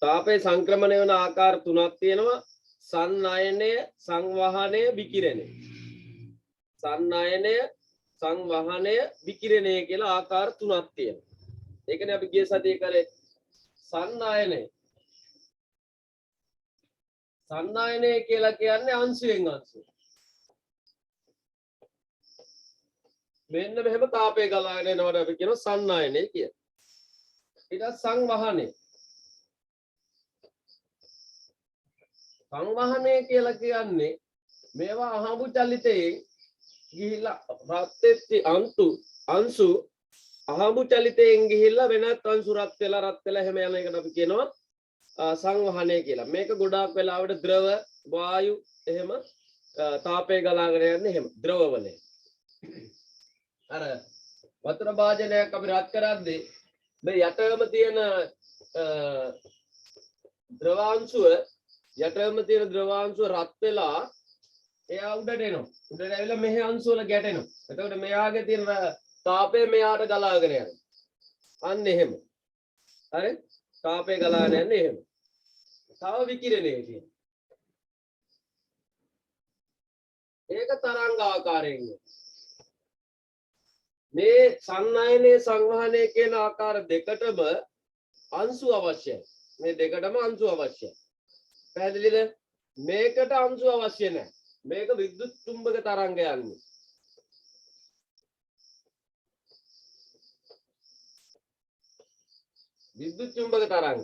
තාපේ සංක්‍රමණය වෙන ආකාර තුනක් තියෙනවා. සන්නයනය, සංවහනය, විකිරණය. සන්නයනය, සංවහනය, විකිරණය කියලා ආකාර තුනක් තියෙනවා. ඒකනේ අපි ගිය සතියේ කරේ සන්නයනය. සන්නයනය කියලා කියන්නේ අංශුවෙන් අංශුව. මෙන්න මෙහෙම තාපය ගලාගෙන එනවට අපි කියනවා සන්නයනය කියලා. ඊට සංවහනය. සංවහනය කියලා කියන්නේ මේවා අහඹු චලිතයෙන් ගිහිල්ලා රත් වෙච්ච අංශු අහඹු චලිතයෙන් ගිහිල්ලා වෙනත් අංශු රත් වෙලා එහෙම යන එකට අපි කියනවා සංවහනය කියලා. මේක ගොඩාක් වෙලාවට ද්‍රව වායු එහෙම තාපය ගලාගෙන යන්නේ එහෙම ද්‍රවවලේ. අර වතුර භාජනයක් අපි රත් කරද්දී මේ යටම තියෙන ද්‍රවාංශුව රත් වෙලා එයා උඩට එනවා. උඩට ඇවිල්ලා මෙහි අංශු වල ගැටෙනවා. එතකොට මෙයාගේ තියෙන තාපය මෙයාට ගලාගෙන යනවා. අන්න එහෙම. හරි? තාපය ගලාගෙන යන්නේ එහෙම. තව විකිරණය කියන්නේ. ඒක තරංග ආකාරයෙන්. මේ සන්නයනයේ සංවහනයේ කියන ආකාර දෙකටම අංශු අවශ්‍යයි. මේ දෙකටම අංශු අවශ්‍යයි. පැහැදිලිද? මේකට අංශු අවශ්‍ය නැහැ. මේක විද්‍යුත් චුම්බක තරංග යන්නේ. විද්‍යුත් චුම්බක තරංග.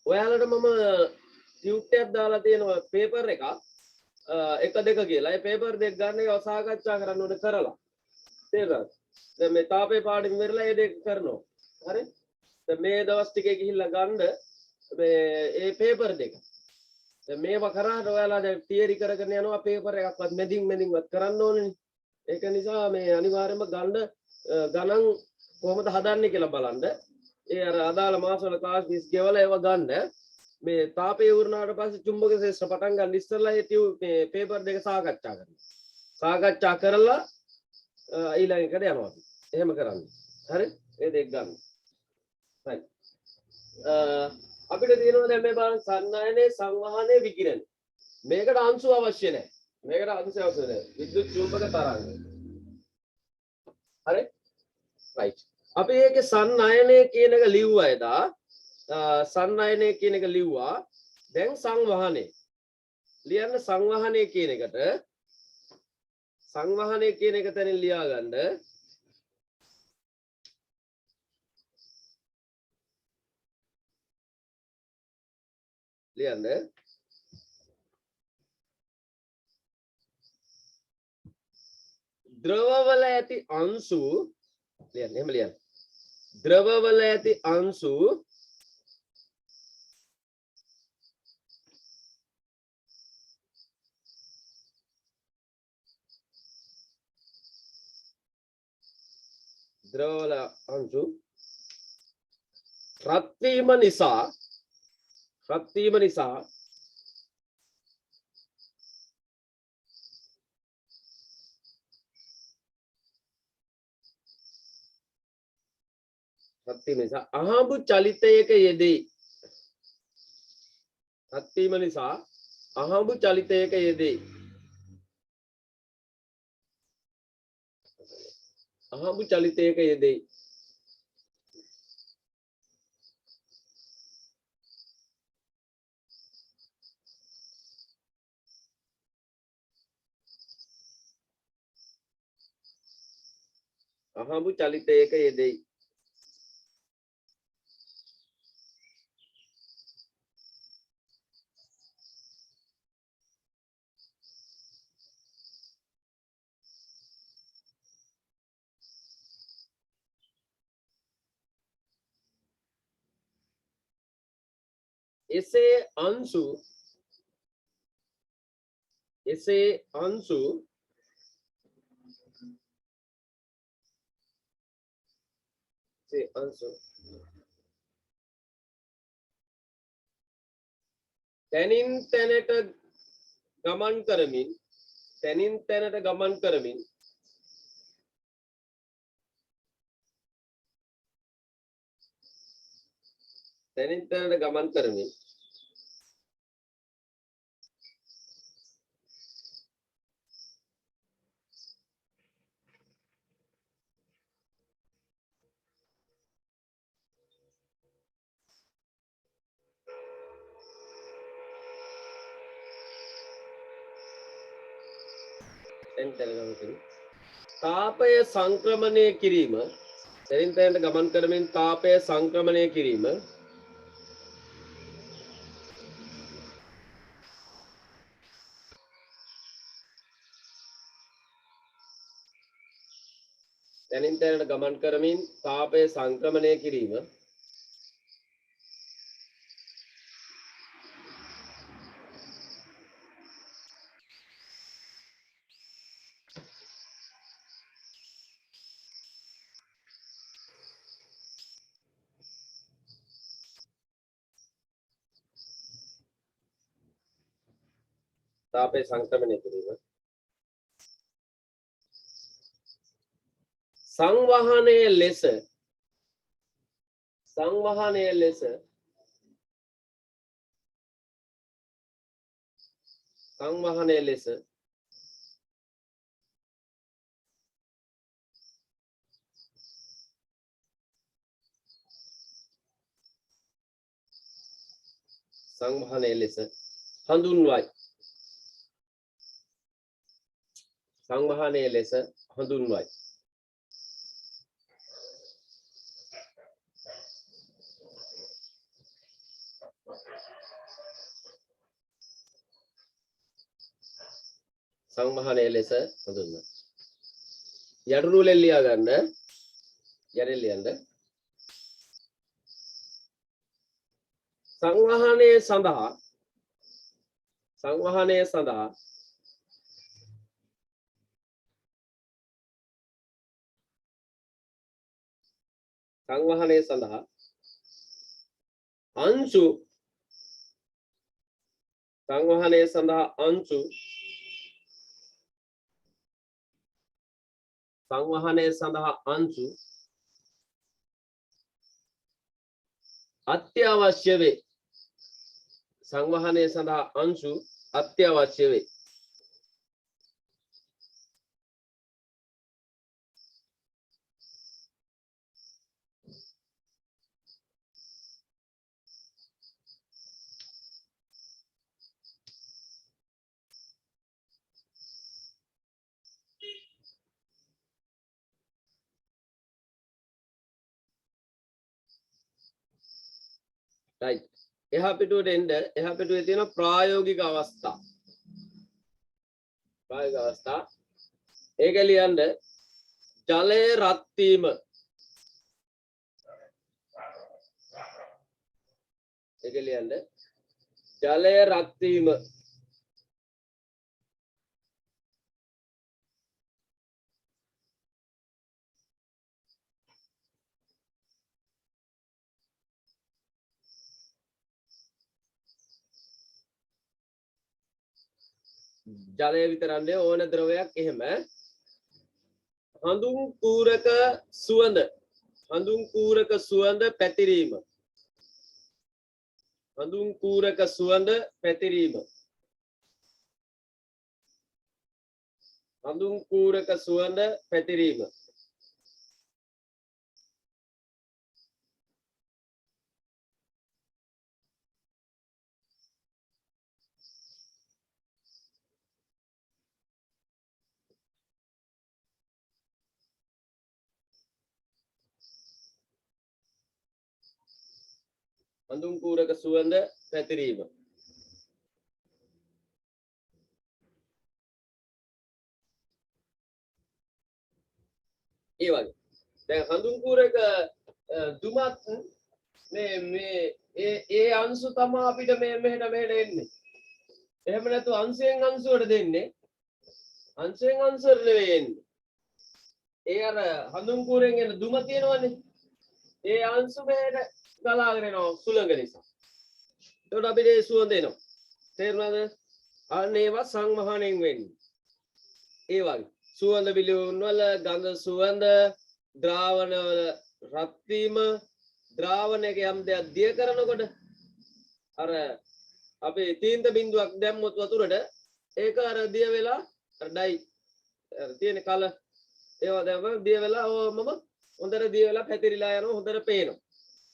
ඔයාලට මම ටියුට් එකක් දාලා තියෙනවා පේපර් එකක්. 1 2 කියලා. ඒ පේපර් දෙක ගන්න එක සාකච්ඡා කරන්න ඕනේ කරලා. තේරුණාද? දැන් මේ තාපේ පාඩම් ඉවරලා ඒ දෙක කරනවා. හරි? දැන් මේ දවස් ටිකේ ගිහිල්ලා ගන්න මේ ඒ පේපර් දෙක. දැන් මේවා කරාට ඔයාලා දැන් තියරි කරගෙන යනවා පේපර් එකක්වත් මෙදින්වත් කරන්න ඕනේ. ඒක නිසා මේ අනිවාර්යයෙන්ම ගණන් කොහොමද හදන්නේ කියලා බලන්න. ඒ අර අදාළ මාසවල ක්ලාස් 20 ගෙවලා ඒව ගන්න. මේ තාපේ වුණාට පස්සේ චුම්බක ශේෂ්ත්‍ර පටන් ගන්න ඉස්සෙල්ලා මේ පේපර් දෙක සාකච්ඡා කරනවා. සාකච්ඡා කරලා ඊළඟ එකට යනවා. එහෙම කරන්න. හරි? ඒ දෙක ගන්න. හරි. අපිට තියෙනවා දැන් මේ බලන්න සන්නයනයේ සංවහනයේ විකිරණ. මේකට අංශු අවශ්‍ය නැහැ. මේකට අංශු අවශ්‍ය නැහැ. විද්‍යුත් චුම්බක තරංග. හරි? right. අපි ඒකේ සන්නයනයේ කියන එක ලිව්වා එදා. සන්නයනයේ කියන එක ලිව්වා. දැන් සංවහනයේ. ලියන්න සංවහනයේ කියන එකට සංවහනයේ කියන එක තැනින් ලියා ගන්න. ලියන්න ද්‍රවවල ඇති අංශු ලියන්න එහෙම ලියන්න ද්‍රවවල ඇති අංශු රත් වීම නිසා අහඹු චලිතයක යෙදෙයි. රත් වීම නිසා අහඹු චලිතයක යෙදෙයි. අහඹු චලිතයක යෙදෙයි. අහඹු චලිතයක යෙදෙයි. එසේ අංශු තැනින් තැනට ගමන් කරමින් තාපය සංක්‍රමණය කිරීම තැනින් තැනට ගමන් කරමින් තාපය සංක්‍රමණය කිරීම තැනින් තැනට ගමන් කරමින් තාපය සංක්‍රමණය කිරීම තාපය සංක්‍රමණය කිරීම සංවහනයේ ලෙස සංවහනයේ ලෙස සංවහනයේ ලෙස සංවහනයේ ලෙස හඳුන්වයි සංවහනයේ ලෙස හඳුන්වයි සංවහනයේ ලෙස හඳුන්වයි යටුරුලෙන් ලියා ගන්න යටින් ලියන්න සංවහනයේ සඳහා සංවහනයේ සඳහා සංවහනයේ සඳහා අංශු සංවහනයේ සඳහා අංශු සංවහනයේ සඳහා අංශු අත්‍යවශ්‍ය වේ සංවහනයේ සඳහා අංශු අත්‍යවශ්‍ය වේ right එහා පිටුවට එන්න එහා පිටුවේ තියෙන ප්‍රායෝගික අවස්ථා ඒක ලියන්න ජලය රත් වීම ඒක ලියන්න ජලය රත් වීම ජලය විතරන්නේ ඕන ද්‍රවයක් එහෙම හඳුන් කූරක සුවඳ පැතිරීම හඳුන් කූරක සුවඳ පැතිරීම හඳුන් කූරක සුවඳ පැතිරීම හඳුන් කූරක සුවඳ පැතිරීම ඒ වගේ දැන් හඳුන් කූරක දුමත් මේ ඒ අංශු තමයි අපිට මෙහෙට එන්නේ එහෙම නැතු අංශයෙන් අංශුවට දෙන්නේ අංශයෙන් අංශුවට නෙවෙයි එන්නේ ඒ අර හඳුන් කූරෙන් එන දුම තියෙනවනේ ඒ අංශු මෙහෙට ගලාගෙන එනවා සුළඟ නිසා එතකොට අපිට ඒ සුවඳ එනවා තේරුණාද අන්න ඒවා සංවහණයෙන් වෙන්නේ ඒ වගේ සුවඳ විලවුන් වල ගඳ සුවඳ ද්‍රාවණ වල රත් වීම ද්‍රාවණයක යම් දෙයක් දිය කරනකොට අර අපි තීන්ත බිඳුවක් දැම්මොත් වතුරට ඒක අර දිය වෙලා අර ඩයි තියෙන කල ඒවා දැම්ම දිය වෙලා ඕමම හොඳට දිය වෙලා පැතිරිලා යනවා හොඳට පේනවා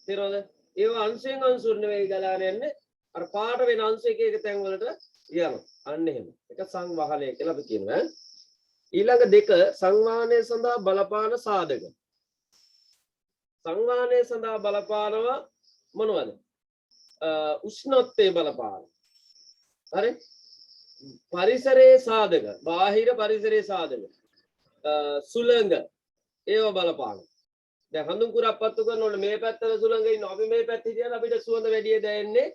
තේරෙනවද ඒවා අංශයෙන් අංශුර නෙවෙයි ගලාගෙන යන්නේ අර පාට වෙන අංශ එක එක තැන් වලට යනවා අන්න එහෙම ඒක සංවහනය කියලා අපි කියනවා ඊළඟ දෙක සංවාහනය සඳහා බලපාන සාධක. සංවාහනය සඳහා බලපානවා මොනවද? උෂ්ණත්වයේ බලපාන. හරි? පරිසරයේ සාධක, බාහිර පරිසරයේ සාධක. සුළඟ ඒව බලපාන. දැන් හඳුන් කුරක් පත්තු කරනකොට මේ පැත්තට සුළඟ ඉන්නවා. අපි මේ පැත්තේ හිටියම අපිට සුවඳ වැඩි දැනෙන්නේ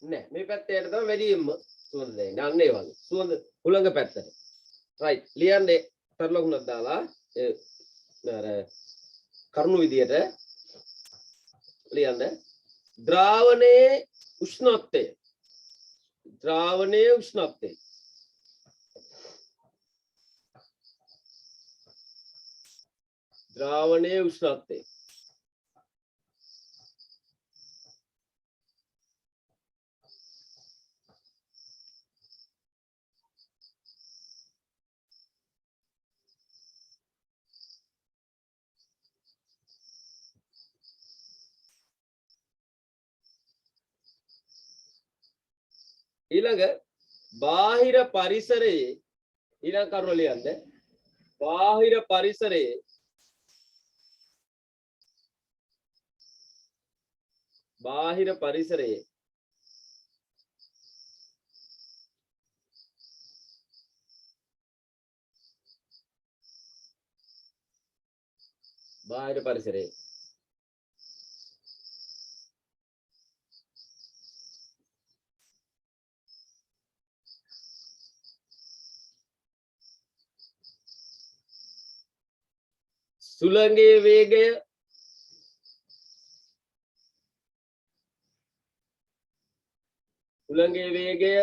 නැහැ. මේ පැත්තේ යට තමයි වැඩියෙන්ම සුවඳ දැනෙන්නේ. අන්න ඒ වගේ. සුවඳ හුළඟ පැත්තට. රයිට්. ලියන්නේ තරලකුණක් දාලා අර කරුණු විදියට ලියන්න. ද්‍රාවණයේ උෂ්ණත්වය. ද්‍රාවණයේ උෂ්ණත්වය. ද්‍රාවණයේ උෂ්ණත්වය. ඊළඟ බාහිර පරිසරයේ ඊළඟ කරුණ ලියන්න. බාහිර පරිසරයේ බාහිර පරිසරයේ බාහිර පරිසරයේ සුළඟේ වේගය සුළඟේ වේගය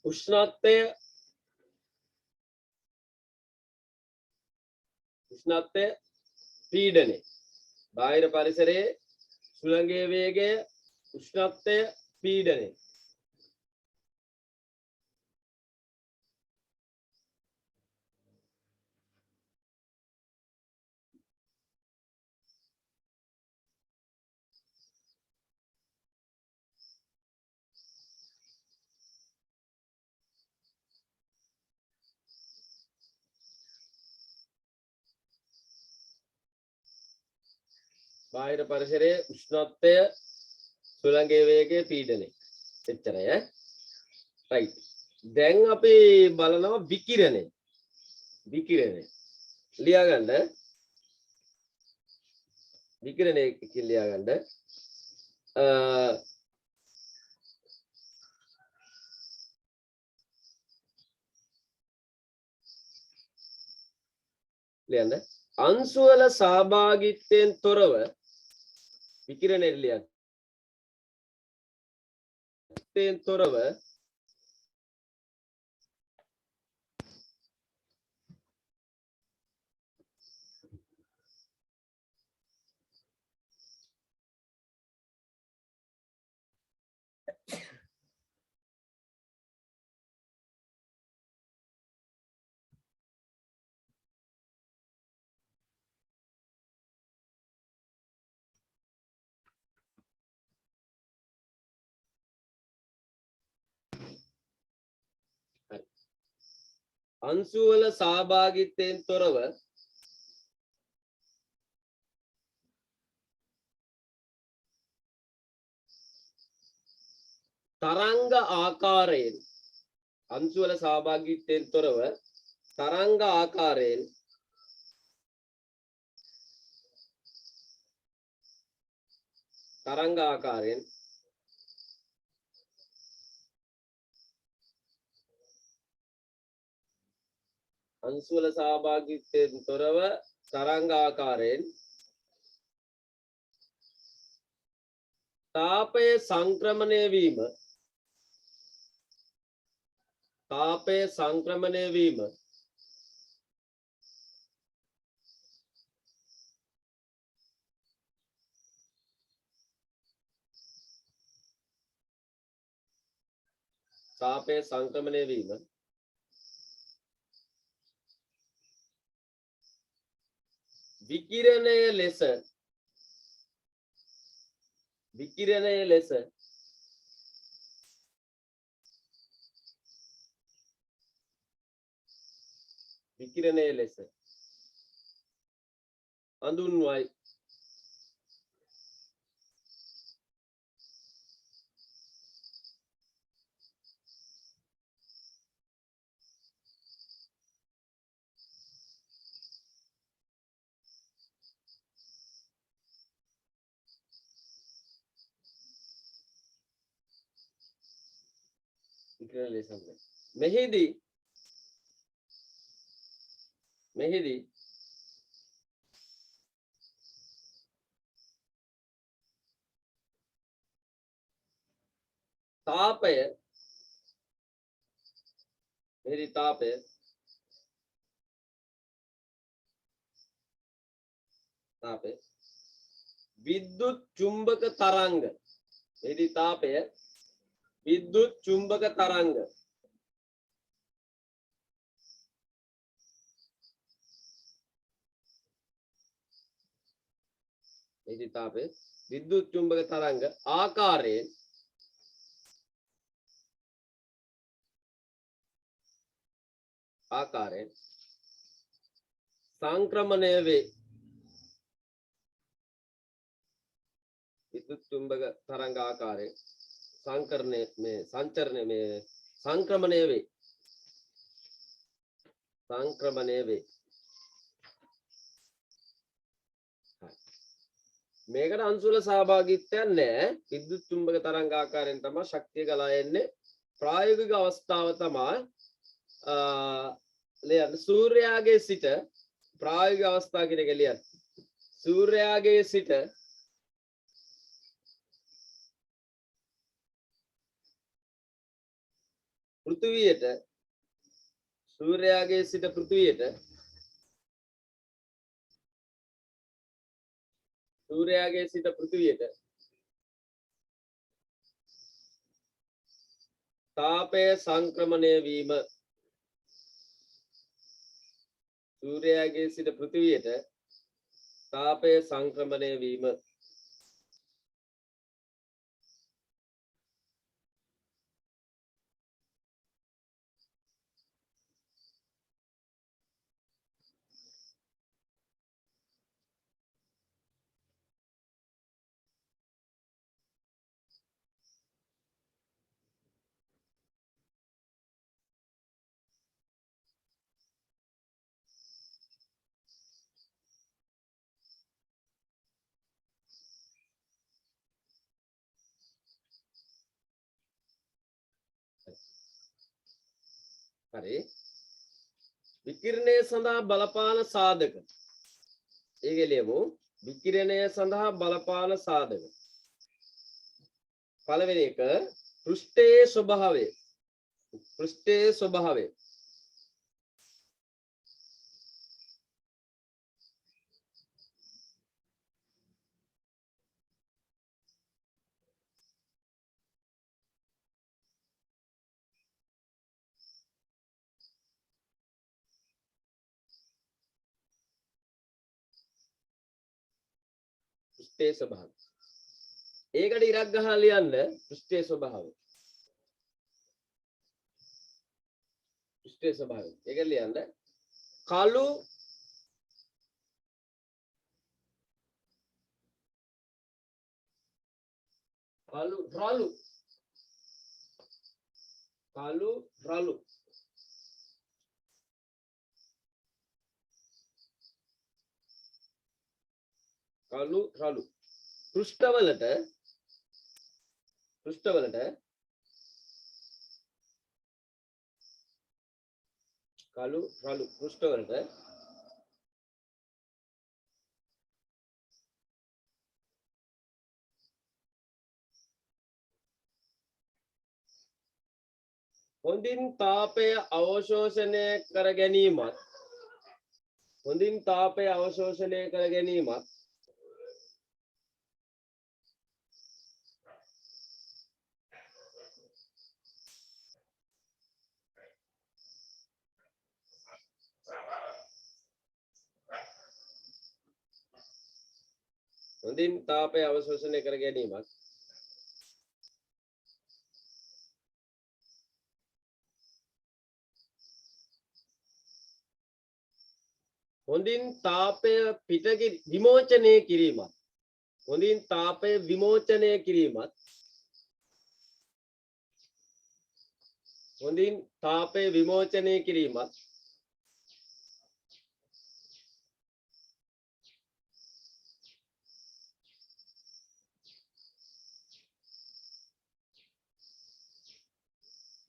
උෂ්ණත්වය පීඩනය බාහිර පරිසරයේ සුළඟේ වේගය උෂ්ණත්වය පීඩනය බාහිර පරිසරයේ උෂ්ණත්වය සුළඟේ වේගය පීඩනය එච්චරයි ඈ රයිට් දැන් අපි බලනවා විකිරණය ලියාගන්න විකිරණය ලියාගන්න ලියන්න අංශු වල සහභාගීත්වයෙන් තොරව විකිරණය ලියන්න තොරව අංශු වල සහභාගීත්වයෙන් තොරව තරංග ආකාරයෙන් අංශු වල සහභාගීත්වයෙන් තොරව තරංග ආකාරයෙන් අංශු වල සහභාගීත්වයෙන් තොරව තරංග ආකාරයෙන් තාපය සංක්‍රමණය වීම තාපය සංක්‍රමණය වීම විකිරණය ලෙස හඳුන්වයි. මෙහිදී තාපය විද්‍යුත් චුම්බක තරංග ආකාරයෙන් සංක්‍රමණය වේ. විද්‍යුත් චුම්බක තරංග ආකාරයෙන් සංක්‍රමණය වේ. මේකට අංශුවල සහභාගීත්වයක් නැහැ. විද්‍යුත් චුම්බක තරංග ආකාරයෙන් තමයි ශක්තිය ගලා එන්නේ. ප්‍රායෝගික අවස්ථාව තමයි සූර්යාගේ සිට ප්‍රායෝගික අවස්ථාව කියන එක ලියන්න. සූර්යාගේ සිට පෘථිවියට තාපය සංක්‍රමණය වීම. සූර්යාගේ සිට පෘථිවියට තාපය සංක්‍රමණය වීම. හරි. විකිරණය සඳහා බලපාන සාධක. ඒක ලියමු. විකිරණය සඳහා බලපාන සාධක. පළවෙනි එක පෘෂ්ඨයේ ස්වභාවය. පෘෂ්ඨයේ ස්වභාවය. ඒකට ඉරක් ගහලා ලියන්න පෘෂ්ඨයේ ස්වභාවය. ඒක ලියන්න කළු රළු පෘෂ්ඨවලට හොඳින් තාපය අවශෝෂණය කර ගැනීමත් හොඳින් තාපය අවශෝෂණය කර ගැනීමත් හොඳින් තාපය විමෝචනය කිරීමත් හොඳින් තාපය විමෝචනය කිරීමත් හොඳින් තාපය විමෝචනය කිරීමත්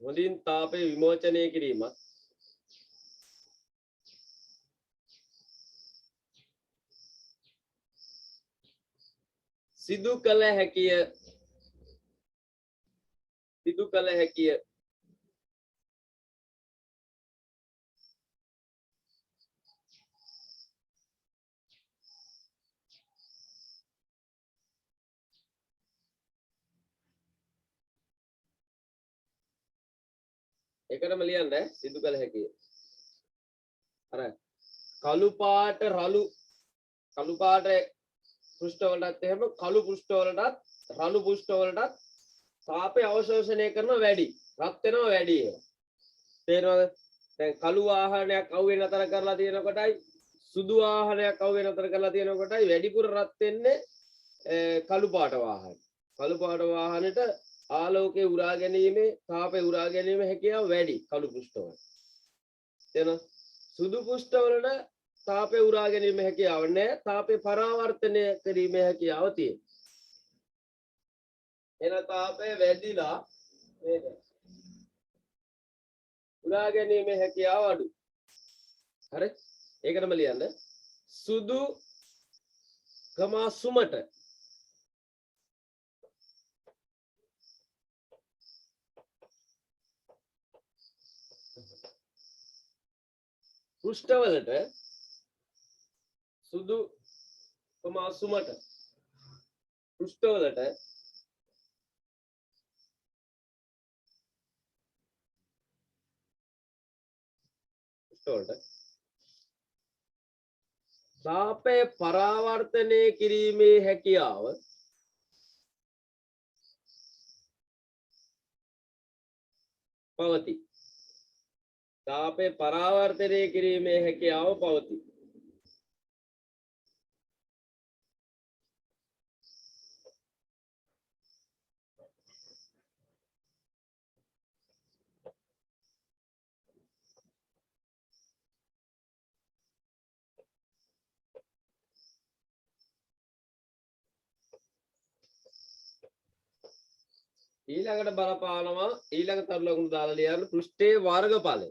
හොඳින් තාපය විමෝචනය කිරීමත් සිදු කළ හැකිය එකටම ලියන්න සිදු කළ හැකිය අර කළු පාට රළු පෘෂ්ඨවලටත් එහෙම කළු පෘෂ්ඨවලටත් රළු පෘෂ්ඨවලටත් තාපය අවශෝෂණය කරන වැඩි රත් වෙනවා වැඩි ඒවා තේරෙනවද දැන් කළු වාහනයක් අවුවේ නතර කරලා තියෙනකොටයි සුදු වාහනයක් අවුවේ නතර කරලා තියෙනකොටයි වැඩිපුර රත් වෙන්නේ කළු පාට වාහනේට ආලෝකයේ උරා ගැනීමේ තාපය උරා ගැනීමේ හැකියාව වැඩි කළු පෘෂ්ඨවල තේරෙනවද සුදු පෘෂ්ඨවලට තාපය උරා ගැනීමේ හැකියාව නැහැ තාපය පරාවර්තනය කිරීමේ හැකියාව තියෙනවා එන තාපය වැඩිලා නේද උරා ගැනීමේ හැකියාව අඩු හරි ඒකටම ලියන්න සුදු සුමට පෘෂ්ඨවලට සුදු සුමට පෘෂ්ඨවලට තාපය පරාවර්තනය කිරීමේ හැකියාව පවතී තාපය පරාවර්තනය කිරීමේ හැකියාව පවතී ඊළඟට බලපානවා ඊළඟ තරු ලකුණු දාලා ලියන්න පෘෂ්ඨයේ වර්ගඵලය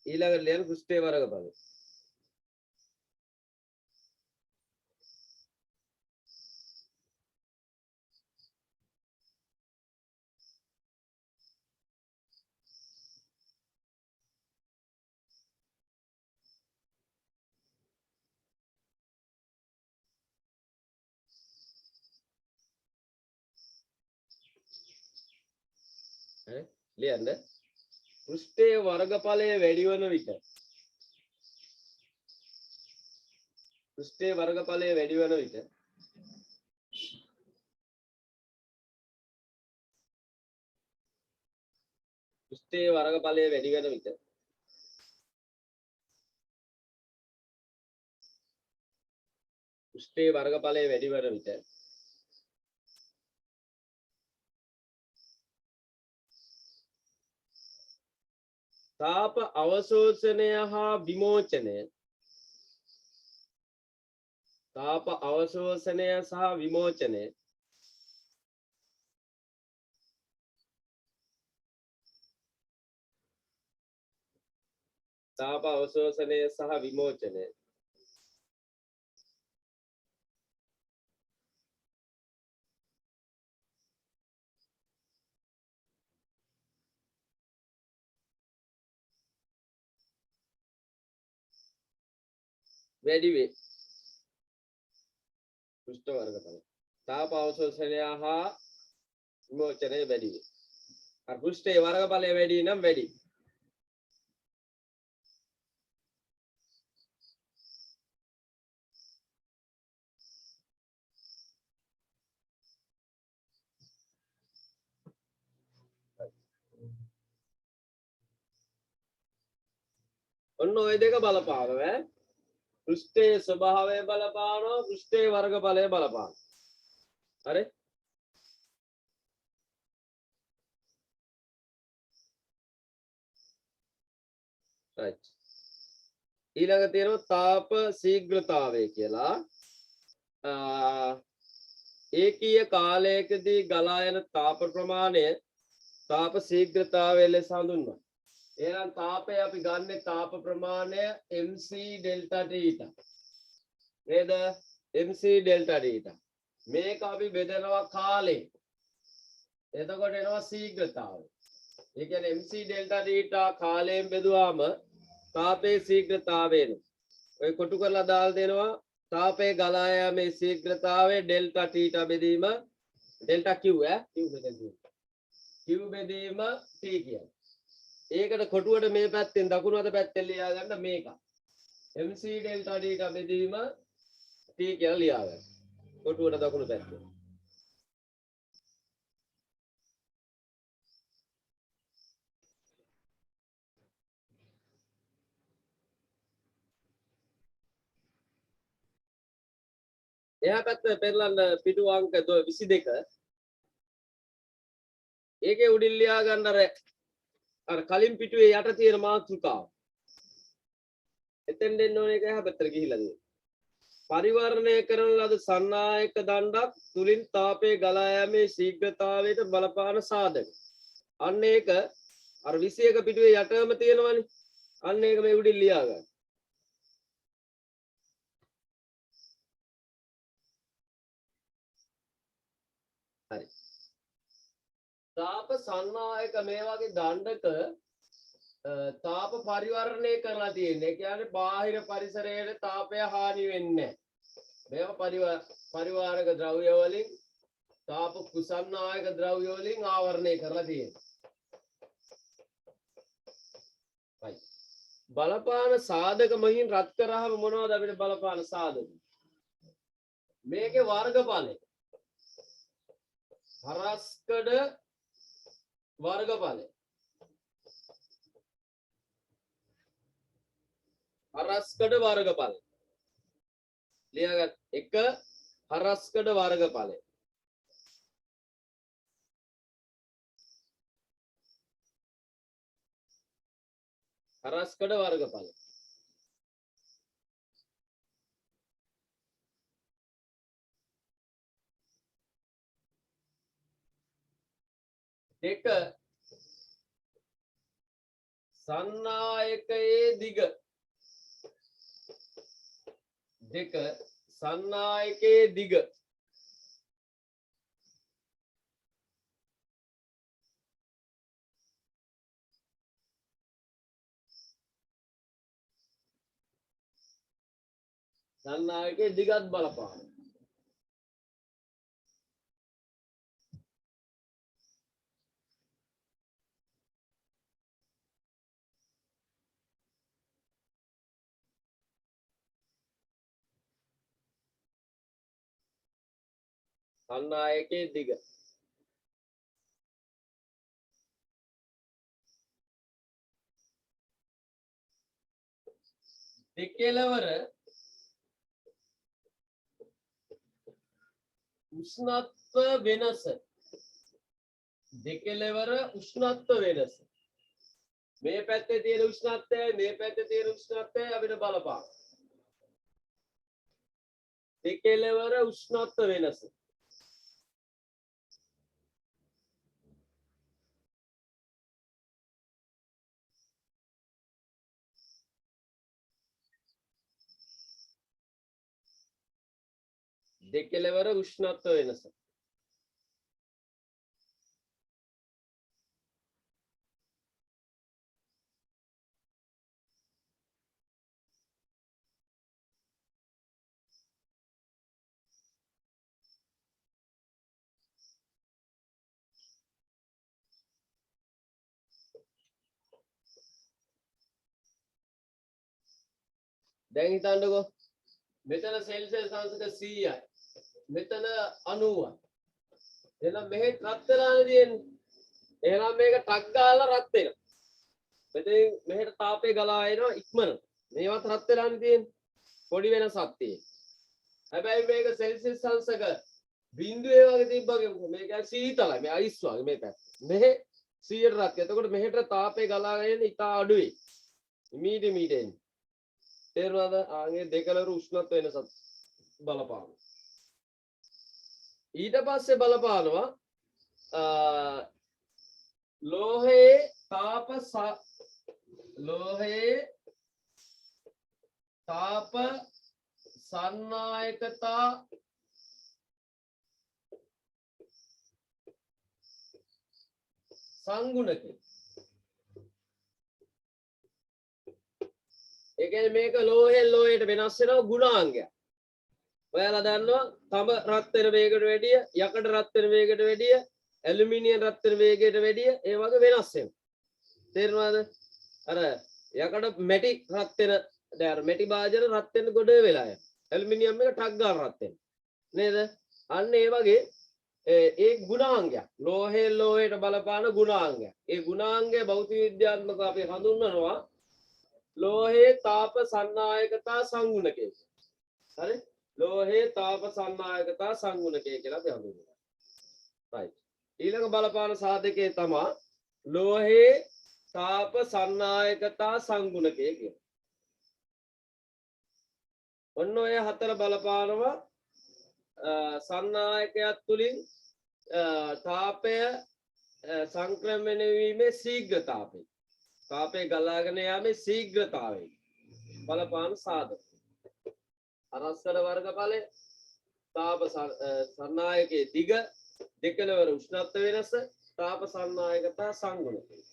ඊළඟට ලියන්න පෘෂ්ඨයේ වර්ගඵලය ලියන්න පෘෂ්ඨයේ වර්ගඵලය වැඩි වන විට පෘෂ්ඨයේ වර්ගඵලය වැඩි වන විට පෘෂ්ඨයේ වර්ගඵලය වැඩි වන විට පෘෂ්ඨයේ වර්ගඵලය වැඩි වන විට තාප අවශෝෂණය හා විමෝචනය තාප අවශෝෂණය සහ විමෝචනය තාප අවශෝෂණය සහ විමෝචනය වැඩි වේ පෘෂ්ඨ වර්ගඵල තාප අවශෝෂණය හා විමෝචනය වැඩි වේ අර පෘෂ්ඨයේ වර්ගඵලය වැඩි නම් වැඩි. ඔන්න ඔය දෙක බලපානවා ඈ. පෘෂ්ඨයේ ස්වභාවය බලපානවා, පෘෂ්ඨයේ වර්ගඵලය බලපානවා. හරි? right. ඊළඟ තියෙනවා තාප ශීඝ්‍රතාවය කියලා. ඒකීය කාලයකදී ගලා යන තාප ප්‍රමාණය තාප ශීඝ්‍රතාවය ලෙස හඳුන්වනවා. එහෙනම් තාපය අපි ගන්න තාප ප්‍රමාණය mc ඩෙල්ටා තීටා. නේද? mc delta theta. මේක අපි බෙදනවා කාලේ. එතකොට එනවා ශීඝ්‍රතාවය. ඒ කියන්නේ mc ඩෙල්ටා තීටා කාලයෙන් බෙදුවාම තාපයේ ශීඝ්‍රතාවය එනවා. ඔය කොටු කරලා දාලා දෙනවා තාපයේ ගලා යාමේ ශීඝ්‍රතාවය ඩෙල්ටා තීටා බෙදීම ඩෙල්ටා q q බෙදීම t කියන්නේ. ඒකට කොටුවට මේ පැත්තෙන් දකුණු අත පැත්තෙන් ලියා ගන්න මේක. mc ඩෙල්ටා තීටා බෙදීම t කියලා ලියා ගන්න. කොටුවට දකුණු පැත්තෙන්. එහා පැත්තේ පෙරලන්න පිටු අංක 22. ඒකේ උඩින් ලියා ගන්න අර කලින් පිටුවේ යට තියෙන මාතෘකාව. එතෙන් දෙන්න ඕනේ එක එහා පැත්තට ගිහිල්ලා දෙන්න. පරිවර්ණය කරන ලද සන්නායක දණ්ඩක් තුලින් තාපයේ ගලා යාමේ ශීඝ්‍රතාවයට බලපාන සාධක. අන්න ඒක අර 21 පිටුවේ යටම තියෙනවනේ. අන්න ඒක මේ උඩින් ලියා ගන්න. හරි. තාප සන්නායක මේ වගේ දණ්ඩක තාප පරිවර්ණය කරලා තියෙන්නේ. ඒ කියන්නේ බාහිර පරිසරයේ තාපය හානි වෙන්නේ නැහැ. මේවා පරිවාරක ද්‍රව්‍ය වලින් තාප කුසන්නායක ද්‍රව්‍ය වලින් ආවරණය කරලා තියෙනවා. right. බලපාන සාධක මහින් රත් කරාම මොනවද අපිට බලපාන සාධක? මේකේ වර්ගඵලය. හරස්කඩ වර්ගඵලය. හරස්කඩ වර්ගඵලය. ලියාගත් 1 හරස්කඩ වර්ගඵලය. හරස්කඩ වර්ගඵලය. දෙක සන්නායකයේ දිග. දෙක සන්නායකයේ දිග. සන්නායකයේ දිගත් බලපාන. සන්නායකයේ දිග. දෙකලවර උෂ්ණත්ව වෙනස. දෙකලවර උෂ්ණත්ව වෙනස. මේ පැත්තේ තියෙන උෂ්ණත්වයයි මේ පැත්තේ තියෙන උෂ්ණත්වයයි අපිට බලපාන. දෙකලවර උෂ්ණත්ව වෙනස. දෙකලවර උෂ්ණත්ව වෙනස. දැන් හිතන්නකෝ මෙතන සෙල්සියස් අංශක 100යි. මෙතන 90යි. එහෙනම් මෙහෙ රත් වෙලානේ තියෙන්නේ. එහෙනම් මේක ටක් ගාලා රත් වෙනවා. මෙතෙන් මෙහෙට තාපේ ගලා එනවා ඉක්මනට. මේවත් රත් වෙලානේ තියෙන්නේ. පොඩි වෙනසක් තියෙනවා. හැබැයි මේක සෙල්සියස් අංශක බිඳුවේ වගේ තිබ්බගේ මේක සීතලයි. මේ අයිස් වගේ මේ පැත්ත. මෙහෙ 100ට රත්. එතකොට මෙහෙට තාපේ ගලාගෙන එන්නේ ඉතා අඩුයි. මීට එන්නේ. තේරුණාද? ආන්ගේ දෙකලරු උෂ්ණත්ව වෙනසක් බලපානවා. ඊට පස්සේ බලපානවා ලෝහයේ තාප සන්නායකතා සංගුණකය. ඒ කියන්නේ මේක ලෝහයෙන් ලෝහයට වෙනස් වෙනවා ගුණාංගයක්. ඔයාලා දන්නවා තඹ රත් වෙන වේගයට වැඩිය, යකඩ රත් වෙන වේගයට වැඩිය, ඇලුමිනියම් රත් වෙන වේගයට වැඩිය ඒ වගේ වෙනස් වෙනවා. තේරුණාද? අර යකඩ මැටි රත් වෙන දැන් අර මැටි භාජන රත් වෙන ගොඩ වෙලා යනවා. ඇලුමිනියම් එක ටක් ගාලා රත් වෙනවා. නේද? අන්න ඒ වගේ ඒ ගුණාංගයක්. ලෝහයෙන් ලෝහයට බලපාන ගුණාංගයක්. ඒ ගුණාංගය භෞතික විද්‍යාත්මකව අපි හඳුන්වනවා ලෝහයේ තාප සන්නායකතා සංගුණකය. හරි? ලෝහයේ තාප සන්නායකතා සංගුණකය කියලා අපි හඳුන්වනවා. right. ඊළඟ බලපාන සාධකයේ තමයි ලෝහයේ තාප සන්නායකතා සංගුණකය කියන්නේ. ඔන්න ඔය හතර බලපානවා සන්නායකයක් තුලින් තාපය සංක්‍රමණය වීමේ ශීඝ්‍රතාවය. තාපය ගලාගෙන යාමේ ශීඝ්‍රතාවය බලපාන සාධක. අරස්කඩ වර්ගඵලය තාප සන්නායකයේ දිග දෙකලවර උෂ්ණත්ව වෙනස තාප සන්නායකතා සංගුණකය.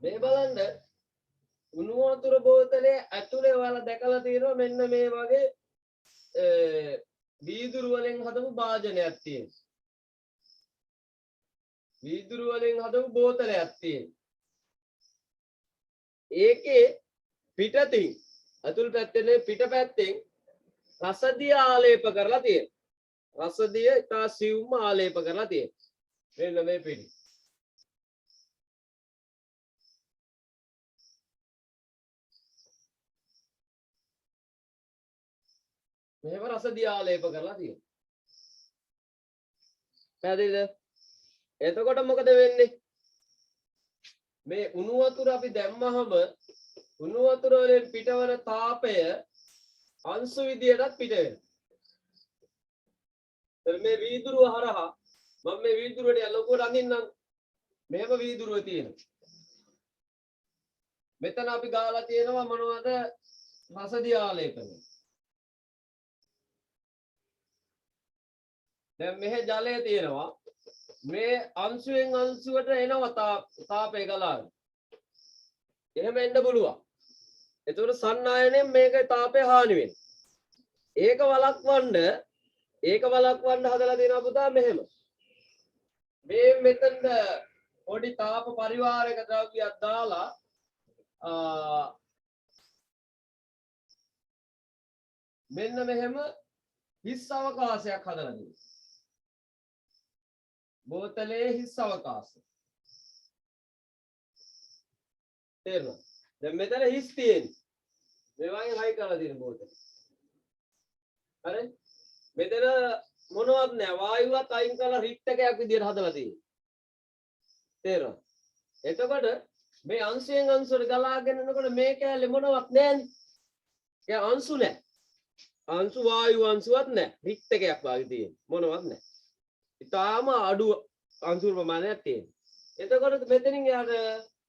මේ බලන්න උණු වතුර බෝතලේ ඇතුලේ ඔයාලා දැකලා තියෙනවා මෙන්න මේ වගේ වීදුරු වලින් හදපු භාජනයක් තියෙනවා. වීදුරු වලින් හදපු බෝතලයක් තියෙනවා. ඒකේ පිටතින් අතුල් පැත්තේ පිට පැත්තෙන් රසදිය ආලේප කරලා තියෙනවා. රසදිය ඉතා සිවුම් ආලේප කරලා තියෙනවා. මෙන්න මේ පිටි. මෙහෙම රසදිය ආලේප කරලා තියෙනවා. පැහැදිලිද? එතකොට මොකද වෙන්නේ? මේ උණු වතුර අපි දැම්මහම උණු වතුර වලින් පිටවන තාපය අංශු විදියටත් පිට වෙනවා. මේ වීදුරුව හරහා මම මේ වීදුරුවට ලොකුවට අඳින්නම්. මෙහෙම වීදුරුව තියෙනවා. මෙතන අපි ගාලා තියෙනවා මොනවද? රසදිය ආලේපනය. දැන් මෙහෙ ජලය තියෙනවා. මේ අංශුවෙන් අංශුවට එනවා තාපය ගලාගෙන. එහෙම එන්න පුළුවන්. ඒතකොට සන්නායනයෙන් මේක තාපය හානි වෙනවා. ඒක වළක්වන්න හදලා දෙනවා පුතා මෙහෙම. මේ මෙතන පොඩි තාප පරිවාරයක ද්‍රව්‍යයක් දාලා මෙන්න මෙහෙම හිස් අවකාශයක් හදලා දෙනවා. බෝතලේ හිස් අවකාශය. තේරුණා? දැන් මෙතන හිස් තියෙන්නේ. මේ වගේ හයි කරලා තියෙන බෝතල. හරි? මෙතන මොනවත් නැහැ. වායුවත් අයින් කරලා රිට් එකක් විදියට හදලා තියෙන්නේ. තේරුණා? එතකොට මේ අංශයෙන් අංශුවට ගලාගෙන යනකොට මේ කැලේ මොනවත් නැහැනේ. ඒ අංශු නැහැ. අංශු වායු අංශුවත් නැහැ. රිට් එකක් වගේ තියෙන්නේ. මොනවත් නැහැ. ඉතාලම අඩු අංශු ප්‍රමාණයක් තියෙනවා. එතකොට මෙතනින් යාර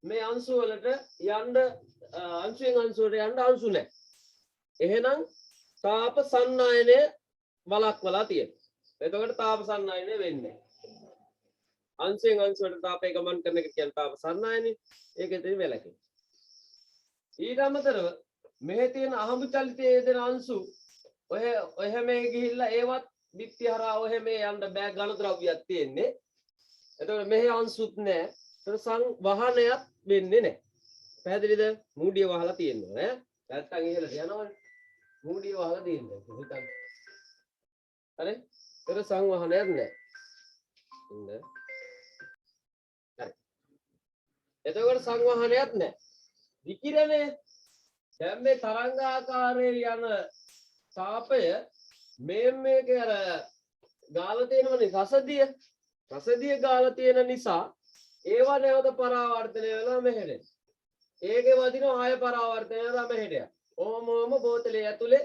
මේ අංශු වලට යන්න අංශුවෙන් අංශුවට යන්න අංශු නැහැ. එහෙනම් තාප සන්නායනය වළක්වලා තියෙනවා. එතකොට තාප සන්නායනය වෙන්නේ නැහැ. අංශයෙන් අංශුවට තාපය ගමන් කරන එක කියන්නේ තාප සන්නායනය. ඒක එතන වැළකේ. ඊට අමතරව මෙහි තියෙන අහඹු චලිතයේ දෙන අංශු ඔය හැමේ ගිහිල්ලා ඒවත් බිත්ති හරහා ඔය හැමේ යන්න බෑ ඝන ද්‍රව්‍යයක් තියෙන්නේ. එතකොට මෙහි අංශුත් නැහැ. ඒතර සංවහනයක් වෙන්නේ නැහැ. පැහැදිලිද? මූඩිය වහලා තියෙනවා ඈ. නැත්තම් ඉහළට යනවනේ. මූඩිය වහලා තියෙනවා. හිතන්න. හරි? ඒතර සංවහනයක් නැහැ. ඉන්න. හරි. එතකොට සංවහනයක් නැහැ. විකිරණය දැන් මේ තරංගාකාරයේ යන තාපය මේක අර ගාලා තියෙනවනේ රසදිය ගාලා තියෙන නිසා ඒවා නැවත පරාවර්තනය වෙලා මෙහෙට. ඒකේ වදින ආය පරාවර්තනය වෙලා මෙහෙට. ඕම බෝතලේ ඇතුලේ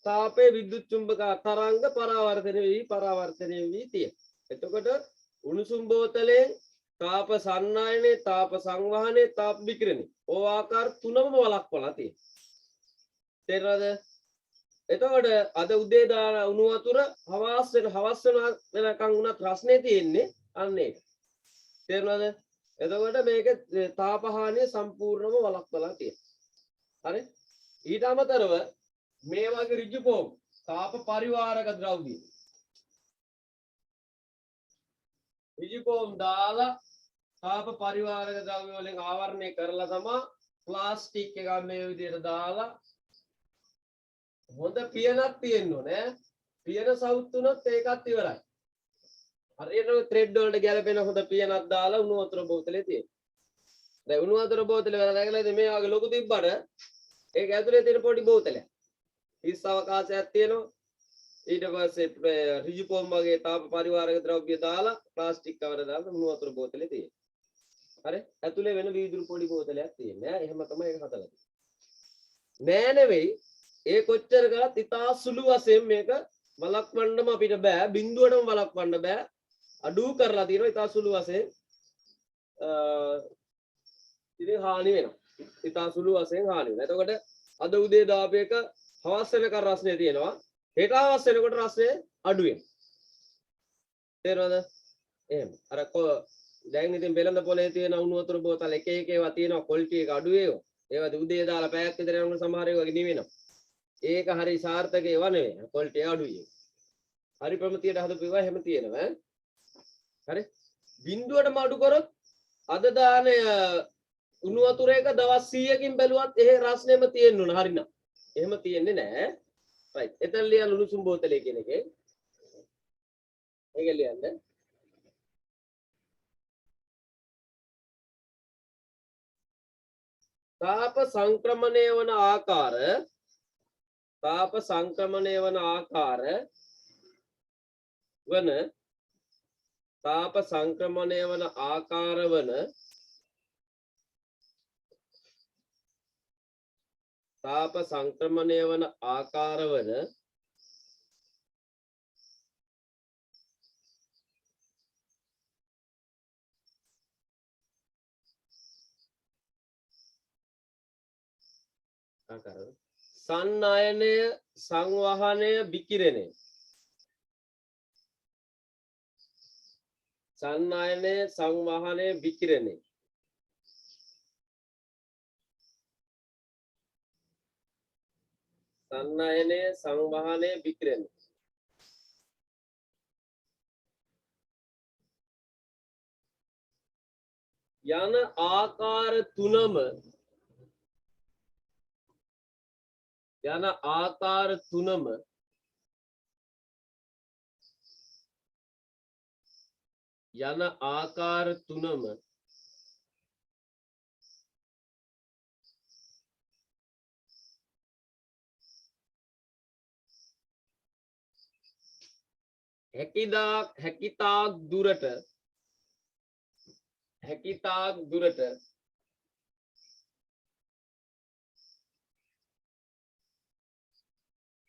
තාපයේ විද්‍යුත් චුම්බක තරංග පරාවර්තනය වී තියෙනවා. එතකොට උණුසුම් බෝතලෙන් තාප සන්නායනේ, තාප සංවහනේ, තාප විකිරණේ. ඕ ආකාර තුනම වළක්වලා තියෙනවා. තේරෙනවද? එතකොට අද උදේ දාන උණු වතුර හවස් වෙනකන් උනත් රස්නේ තියෙන්නේ අන්න ඒක. තේරුණාද? එතකොට මේක තාපහානිය සම්පූර්ණයෙන්ම වළක්වලා තියෙනවා. හරි? ඊට අමතරව මේ වගේ ඍජු කෝප තාප පරිවාරක ද්‍රව්‍ය ඍජු කෝප දාලා තාප පරිවාරක ද්‍රව්‍ය වලින් ආවරණය කරලා තමයි ප්ලාස්ටික් එක මේ විදිහට දාලා හොඳ පියනක් තියෙන්න ඕනේ. පියන සවුත් උනොත් ඒකත් ඉවරයි. හරියට ත්‍රෙඩ් වලට ගැලපෙන හොඳ පියනක් දාලා උණු වතුර බෝතලේ තියෙන්න. දැන් උණු වතුර බෝතලේ වල නැගලා ඉතින් මේ වගේ ලොකු තිබ්බට ඒක ඇතුලේ තියෙන පොඩි බෝතලයක්. හිස් අවකාශයක් තියෙනවා. ඊට පස්සේ ඍජු පොම් වගේ තාප පරිවාරක ද්‍රව්‍ය දාලා ප්ලාස්ටික් කවර දාලා උණු වතුර බෝතලේ තියෙන්න. හරි? ඇතුලේ වෙන වීදුරු පොඩි බෝතලයක් තියෙන්නේ. එහෙම තමයි ඒක හදලා තියෙන්නේ. නෑ නෙවෙයි ඒ කොච්චර කරත් ඉතා සුළු වශයෙන් මේක වළක්වන්නම අපිට බෑ. බිඳුවටම වළක්වන්න බෑ. අඩු කරලා තියෙනවා ඉතා සුළු වශයෙන්. ඉතින් හානි වෙනවා. ඉතා සුළු වශයෙන් හානි වෙනවා. එතකොට අද උදේ දාපු එක හවස් වෙනකන් රස්නේ තියෙනවා. හෙට හවස් වෙනකොට රස්නේ අඩු වෙනවා. තේරෙනවද? එහෙම. අර දැන් ඉතින් බෙලඳ පොලේ තියෙන උණු වතුර බෝතල් එක ඒවා තියෙනවා ක්වොලිටි එක අඩු ඒවා. ඒවා උදේ දාලා පැයක් විතර යනකොට සමහර ඒවා නිවෙනවා. ඒක හරි සාර්ථක ඒවා නෙවෙයි. ක්වොලිටි අඩුයි. හරි ප්‍රමිතියට හදපු ඒවා එහෙම තියෙනවා. හරි? බිඳුවටම අඩු කරොත් අද දාන උණු වතුර එක දවස් 100කින් බැලුවත් එහෙ රස්නෙම තියෙන්න ඕන හරිනම්. එහෙම තියෙන්නේ නැහැ. රයිට්. එතන ලියන්න උණුසුම් බෝතලේ කියන එකේ. ඒක ලියන්න. තාප සංක්‍රමණය වන ආකාර තාප සංක්‍රමණය වන ආකාර වන තාප සංක්‍රමණය වන ආකාර වන තාප සංක්‍රමණය වන ආකාර වන ආකාර සන්නායනය සංවහනය විකිරණය සන්නායනය සංවහනය විකිරණය සන්නායනය සංවහනය විකිරණය යන ආකාර තුනම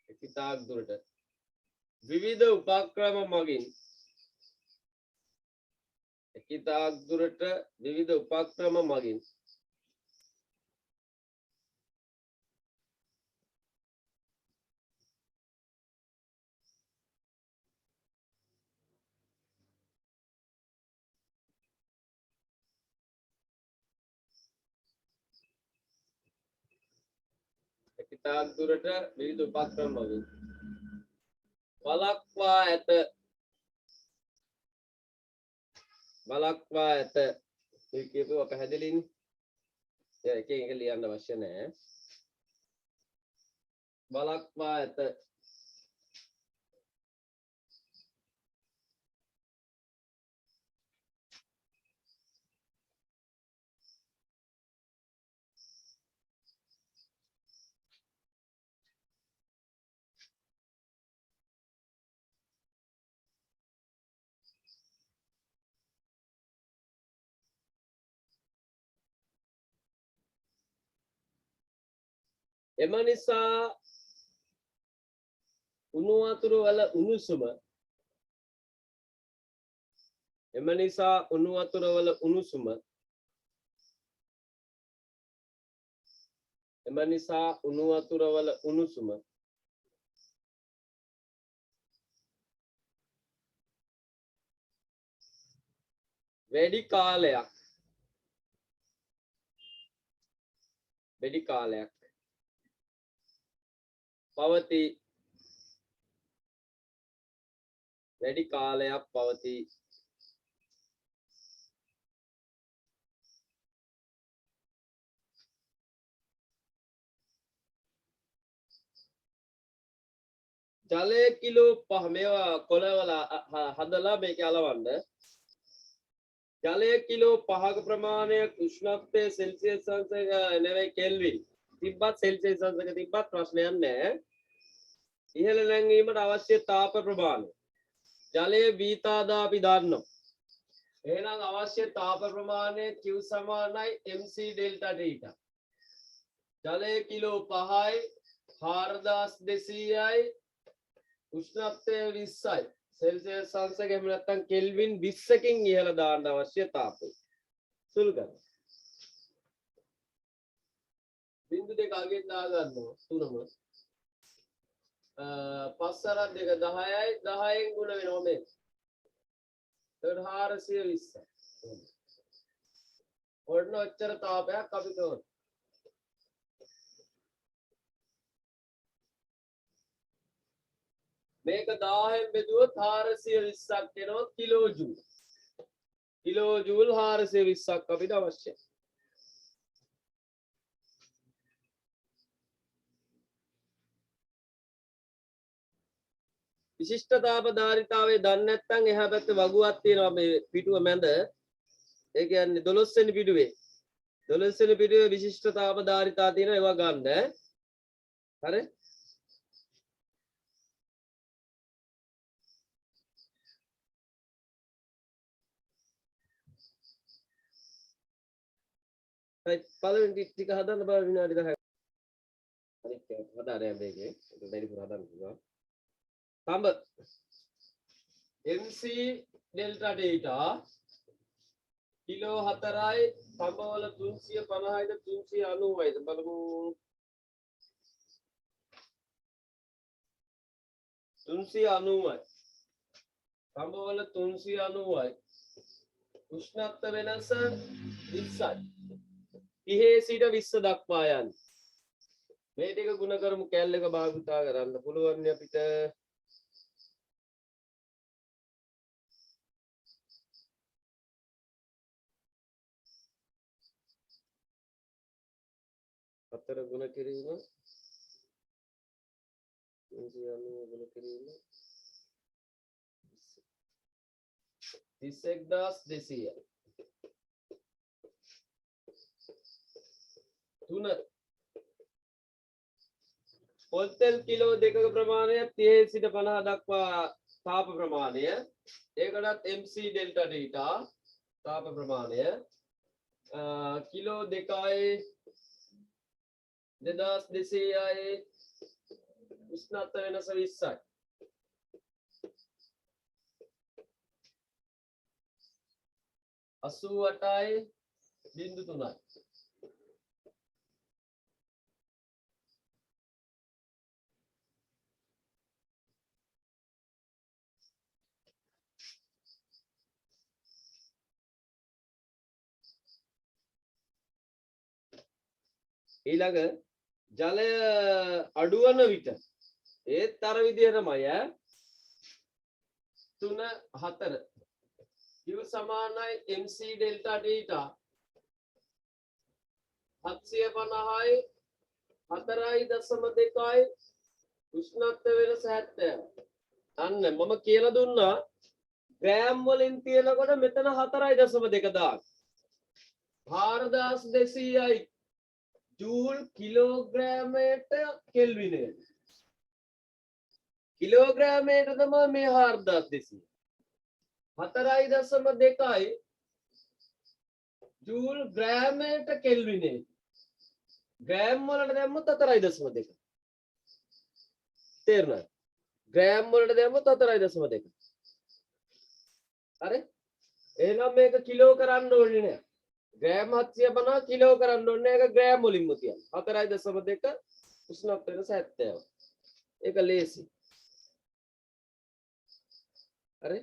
හැකිතාක් දුරට විවිධ උපක්‍රම මගින් ඉතාක් දුරට විවිධ උපක්‍රම මගින් ඉතාක් දුරට විවිධ උපක්‍රම මගින් වළක්වා ඇත මේ කියපුවා පැහැදිලිනේ එක එක ලියන්න අවශ්‍ය නැහැ වළක්වා ඇත එම නිසා උණු වතුර වල උණුසුම එම නිසා උණු වතුර වල උණුසුම එම නිසා උණු වතුර වල උණුසුම වැඩි කාලයක් පවතී වැඩි කාලයක් පවතී ජලය කිලෝ 5 මේවා කොළවල හදලා මේක අලවන්න ජලය කිලෝ 5ක ප්‍රමාණයක් උෂ්ණත්වය සෙල්සියස් අංශක නෙවෙයි කෙල්වින් තිබ්බත් සෙල්සියස් අංශක තිබ්බත් ප්‍රශ්නයක් නැහැ ඉහළ නැංවීමට අවශ්‍ය තාප ප්‍රමාණය ජලයේ බීතාදා අපි දන්නවා එහෙනම් අවශ්‍ය තාප ප්‍රමාණය Q සමානයි mc ඩෙල්ටා ඩීටා ජලය කිලෝ 5යි 4200යි උෂ්ණත්වය 20යි සෙල්සියස් අංශක එහෙම නැත්නම් කෙල්වින් 20කින් ඉහළ දාන්න අවශ්‍ය තාපය සුළු කරන්න බිංදු දෙක අගෙන් දා ගන්නවා තුනම 5 අරක් දෙක 10යි 10න් ගුණ වෙනවා මේ 420 ඔන්න ඔච්චර තාපයක් අපි තෝරන මේක 1000න් බෙදුවොත් 420ක් එනවා කිලෝ ජූල් 420ක් අපිට අවශ්‍යයි විශිෂ්ට තාප ධාරිතාවය දන්නේ නැත්නම් එහා පැත්තේ වගුවක් තියෙනවා මේ පිටුව මැද ඒ කියන්නේ 12 වෙනි පිටුවේ 12 වෙනි පිටුවේ විශිෂ්ට තාප ධාරිතාව තියෙනවා ඒවා ගන්න හරි පළවෙනි ටික හදන්න බෑ විනාඩි 10ක් අනිත් එක හදාරය මේකේ ඒක වැඩිපුර හදන්න පුළුවන් තඹ mc ඩෙල්ටා ඩේටා කිලෝ 4යි තඹ වල 350යිද 390යිද බලමු 390යි තඹ වල 390යි උෂ්ණත්ව වෙනස 20යි 30 සිට 20 දක්වා යන්නේ මේ ටික ගුණ කරමු කැල් එක භාවිතා කරන්න පුළුවන් අපිට හතර ගුණ කිරීම 390 ගුණ කිරීම 31200 තුන පොල් තෙල් කිලෝ 2ක ප්‍රමාණය 30 සිට 50 දක්වා තාප ප්‍රමාණය ඒකටත් mc ඩෙල්ටා ඩීටා තාප ප්‍රමාණය කිලෝ 2යි 2200යි උෂ්ණත්ව වෙනස 20යි 88.3. ඊළඟ ජලය අඩුවන විට ඒත් අර විදිහටමයි ඈ 3 4 Q සමානයි MC ඩෙල්ටා ඩීටා 750යි 4.2යි උෂ්ණත්ව වෙනස 70. අන්න මම කියලා දුන්නා ග්‍රෑම් වලින් තියනකොට මෙතන 4.2 දාන්න. 4200යි ජූල් කිලෝග්‍රෑමයට කෙල්විනයට. කිලෝග්‍රෑමයට තමයි මේ 4200. 4.2යි ජූල් ග්‍රෑමයට කෙල්විනයට. ග්‍රෑම් වලට දැම්මොත් 4.2. තේරුණාද? ග්‍රෑම් වලට දැම්මොත් 4.2. හරි? එහෙනම් මේක කිලෝ කරන්න ඕනේ නෑ. ග්‍රෑම් 750 කිලෝ කරන්න ඕනේ. ඒක ග්‍රෑම් වලින්ම තියන්න. 4.2 උෂ්ණත්ව වෙනස 70. ඒක ලේසි. හරි?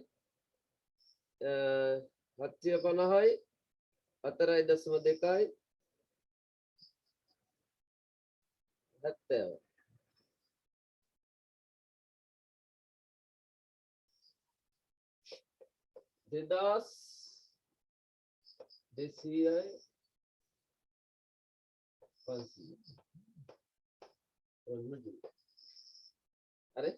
750යි 4.2යි 70. දෙදස් 200යි 500. ඔන්න ජූල්. හරි?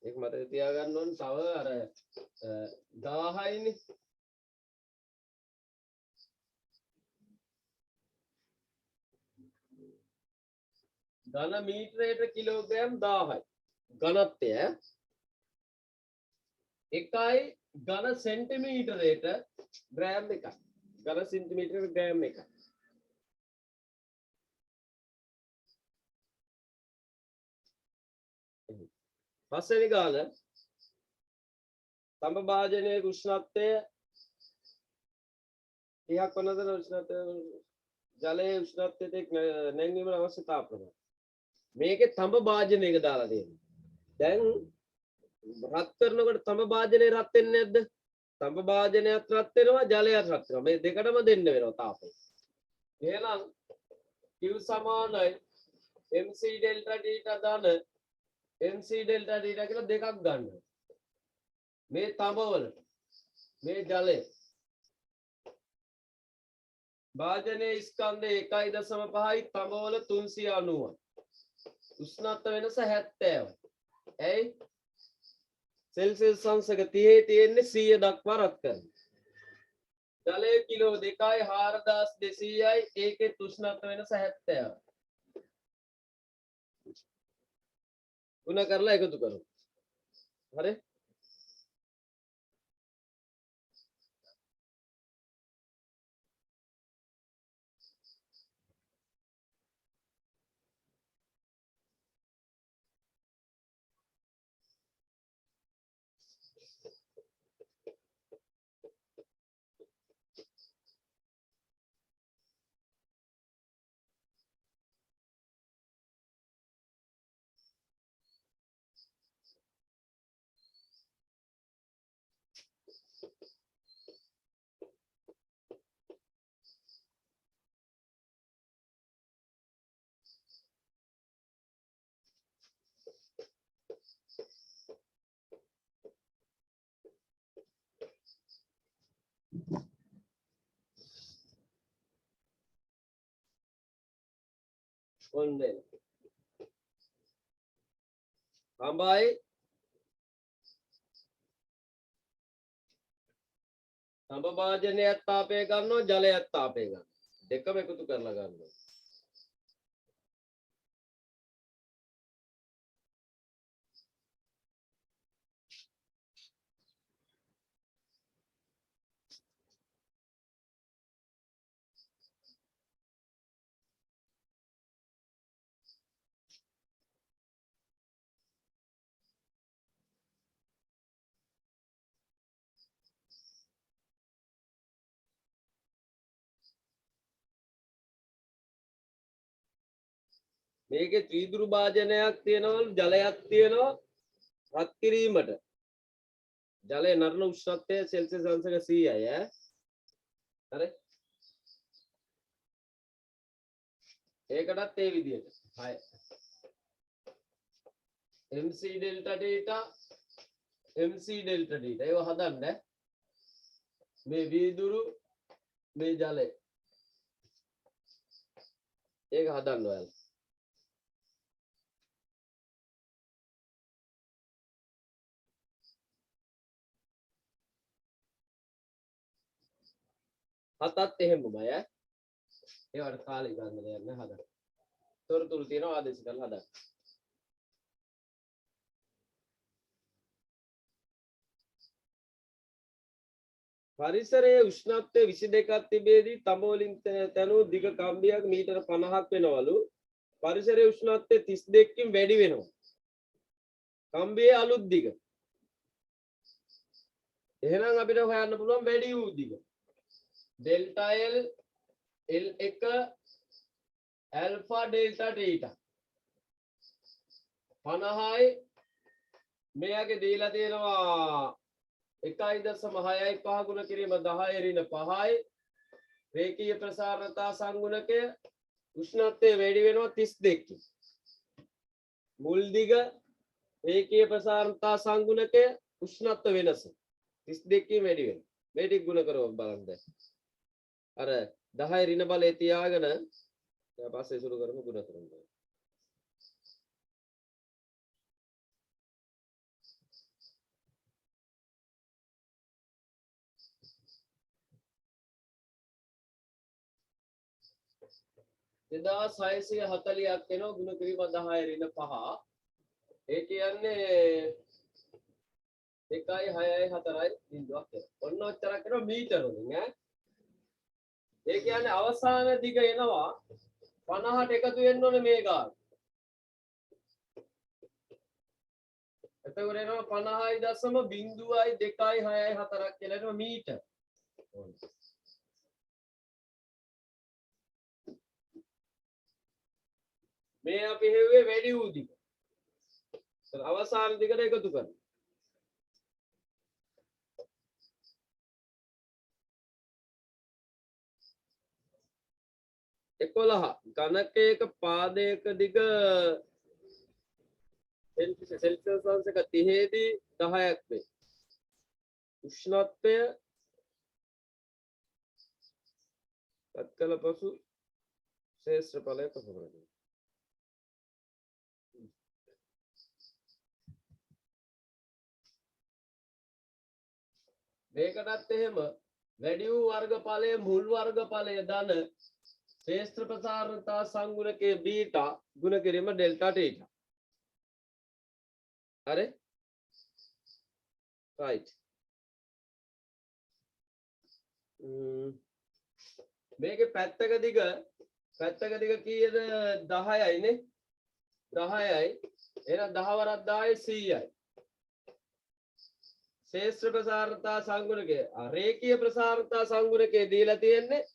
ඒක මතක තියාගන්න ඕනේ. තව අර 1000යිනේ. ඝන මීටරයට කිලෝග්‍රෑම් 1000යි. ඝනත්වය එකයි ඝන සෙන්ටිමීටරයට ග්‍රෑම් 1යි. ඝන සෙන්ටිමීටරයට ග්‍රෑම් 1යි. පස්වෙනි ගාන තඹ භාජනයේ උෂ්ණත්වය 30ක් වනතර උෂ්ණත්වය ජලයේ උෂ්ණත්වයට නැංවීම අවශ්‍යතාව ප්‍රමාණය. මේකේ තඹ භාජනයක දාලා තියෙනවා. දැන් රත් කරනකොට තඹ භාජනය රත් වෙන්නේ නැද්ද? තඹ භාජනයත් රත් වෙනවා ජලයත් රත් වෙනවා. මේ දෙකටම දෙන්න වෙනවා තාපය. එහෙනම් Q සමානයි MC ඩෙල්ටා ඩීටා ධන MC ඩෙල්ටා ඩීටා කියලා දෙකක් ගන්නවා. මේ තඹ වලට මේ ජලය භාජනයේ ස්කන්ධය 1.5යි තඹ වල 390යි. උෂ්ණත්ව වෙනස 70යි. ඇයි? සෙල්සියස් අංශක 30 තියෙන්නේ 100 දක්වා රත් කරනවා. ජලය කිලෝ 2යි 4200යි ඒකේ උෂ්ණත්ව වෙනස 70යි. ಗುಣ කරලා එකතු කරමු. හරි? ඔන්නේ. හම්බයි තඹ භාජනයත් තාපය ගන්නවා ජලයත් තාපය ගන්නවා. දෙකම එකතු කරලා ගන්නවා. මේකේ ත්‍රිදුරු භාජනයක් තියෙනවලු ජලයක් තියෙනවා රත් කිරීමට ජලයේ නරන උෂ්ණත්වය සෙල්සියස් අංශක 100යි ඈ හරි ඒකටත් ඒ විදියට 6 MC delta data MC delta data ඒව හදන්න මේ වීදුරු මේ ජලය ඒක හදන්න ඔයාලා හතත් එහෙමමයි ඈ ඒවට කාලේ ගන්න දෙයක් නෑ හදන්න තොරතුරු තියෙනවා ආදේශ කරලා හදන්න පරිසරයේ උෂ්ණත්වය 22ක් තිබෙදී තඹ වලින් තැනූ දිග කම්බියක් මීටර 50ක් වෙනවලු පරිසරයේ උෂ්ණත්වය 32කින් වැඩි වෙනවා කම්බියේ අලුත් දිග එහෙනම් අපිට හොයන්න පුළුවන් වැඩි වූ දිග delta L L1 alpha delta ඩේටා 50යි මෙයාගේ දීලා තියෙනවා 1.65 ගුණ කිරීම 10 ඍණ 5යි රේඛීය ප්‍රසාරණතා සංගුණකය උෂ්ණත්වය වැඩි වෙනවා 32කින් මුල් දිග රේඛීය ප්‍රසාරණතා සංගුණකය උෂ්ණත්ව වෙනස 32කින් වැඩි වෙනවා මේ ටික ගුණ කරව බලන්න අර 10 ඍණ බලය තියාගෙන ඊට පස්සේ ඉසුරු කරමු ගුණ කරමු 2640ක් වෙනවා ගුණ කිරීම 10 ඍණ 5 ඒ කියන්නේ 1.664යි බිඳුවක් වෙනවා ඔන්න ඔච්චරක් වෙනවා මීටර වලින් ඈ ඒ කියන්නේ අවසාන දිග එනවා 50ට එකතු වෙන්න ඕනේ මේ ගාන එතකොට එනවා 50.0.2.664ක් කියලා එනවා මීටර මේ අපි හෙව්වේ වැඩි වූ දිග. අවසාන දිගට එකතු කරනවා. එකොළහ ඝනකයක පාදයක දිග සෙල්සියස් අංශක 30 දී 10ක් වේ. උෂ්ණත්වය පත් කළ පසු ශේෂ්ත්‍රඵලය කොහොමද? මේකටත් එහෙම වැඩි වූ වර්ගඵලයේ මුල් වර්ගඵලය ධන ශේෂ්ත්‍ර ප්‍රසාරණතා සංගුණකයේ බීටා ගුණ කිරීම ඩෙල්ටා ටීටා හරි right මේකේ පැත්තක දිග කීයද 10යි නේ 10යි එහෙනම් 10 වරක් 10යි 100යි ශේෂ්ත්‍ර ප්‍රසාරණතා සංගුණකයේ රේඛීය ප්‍රසාරණතා සංගුණකයේ දීලා තියෙන්නේ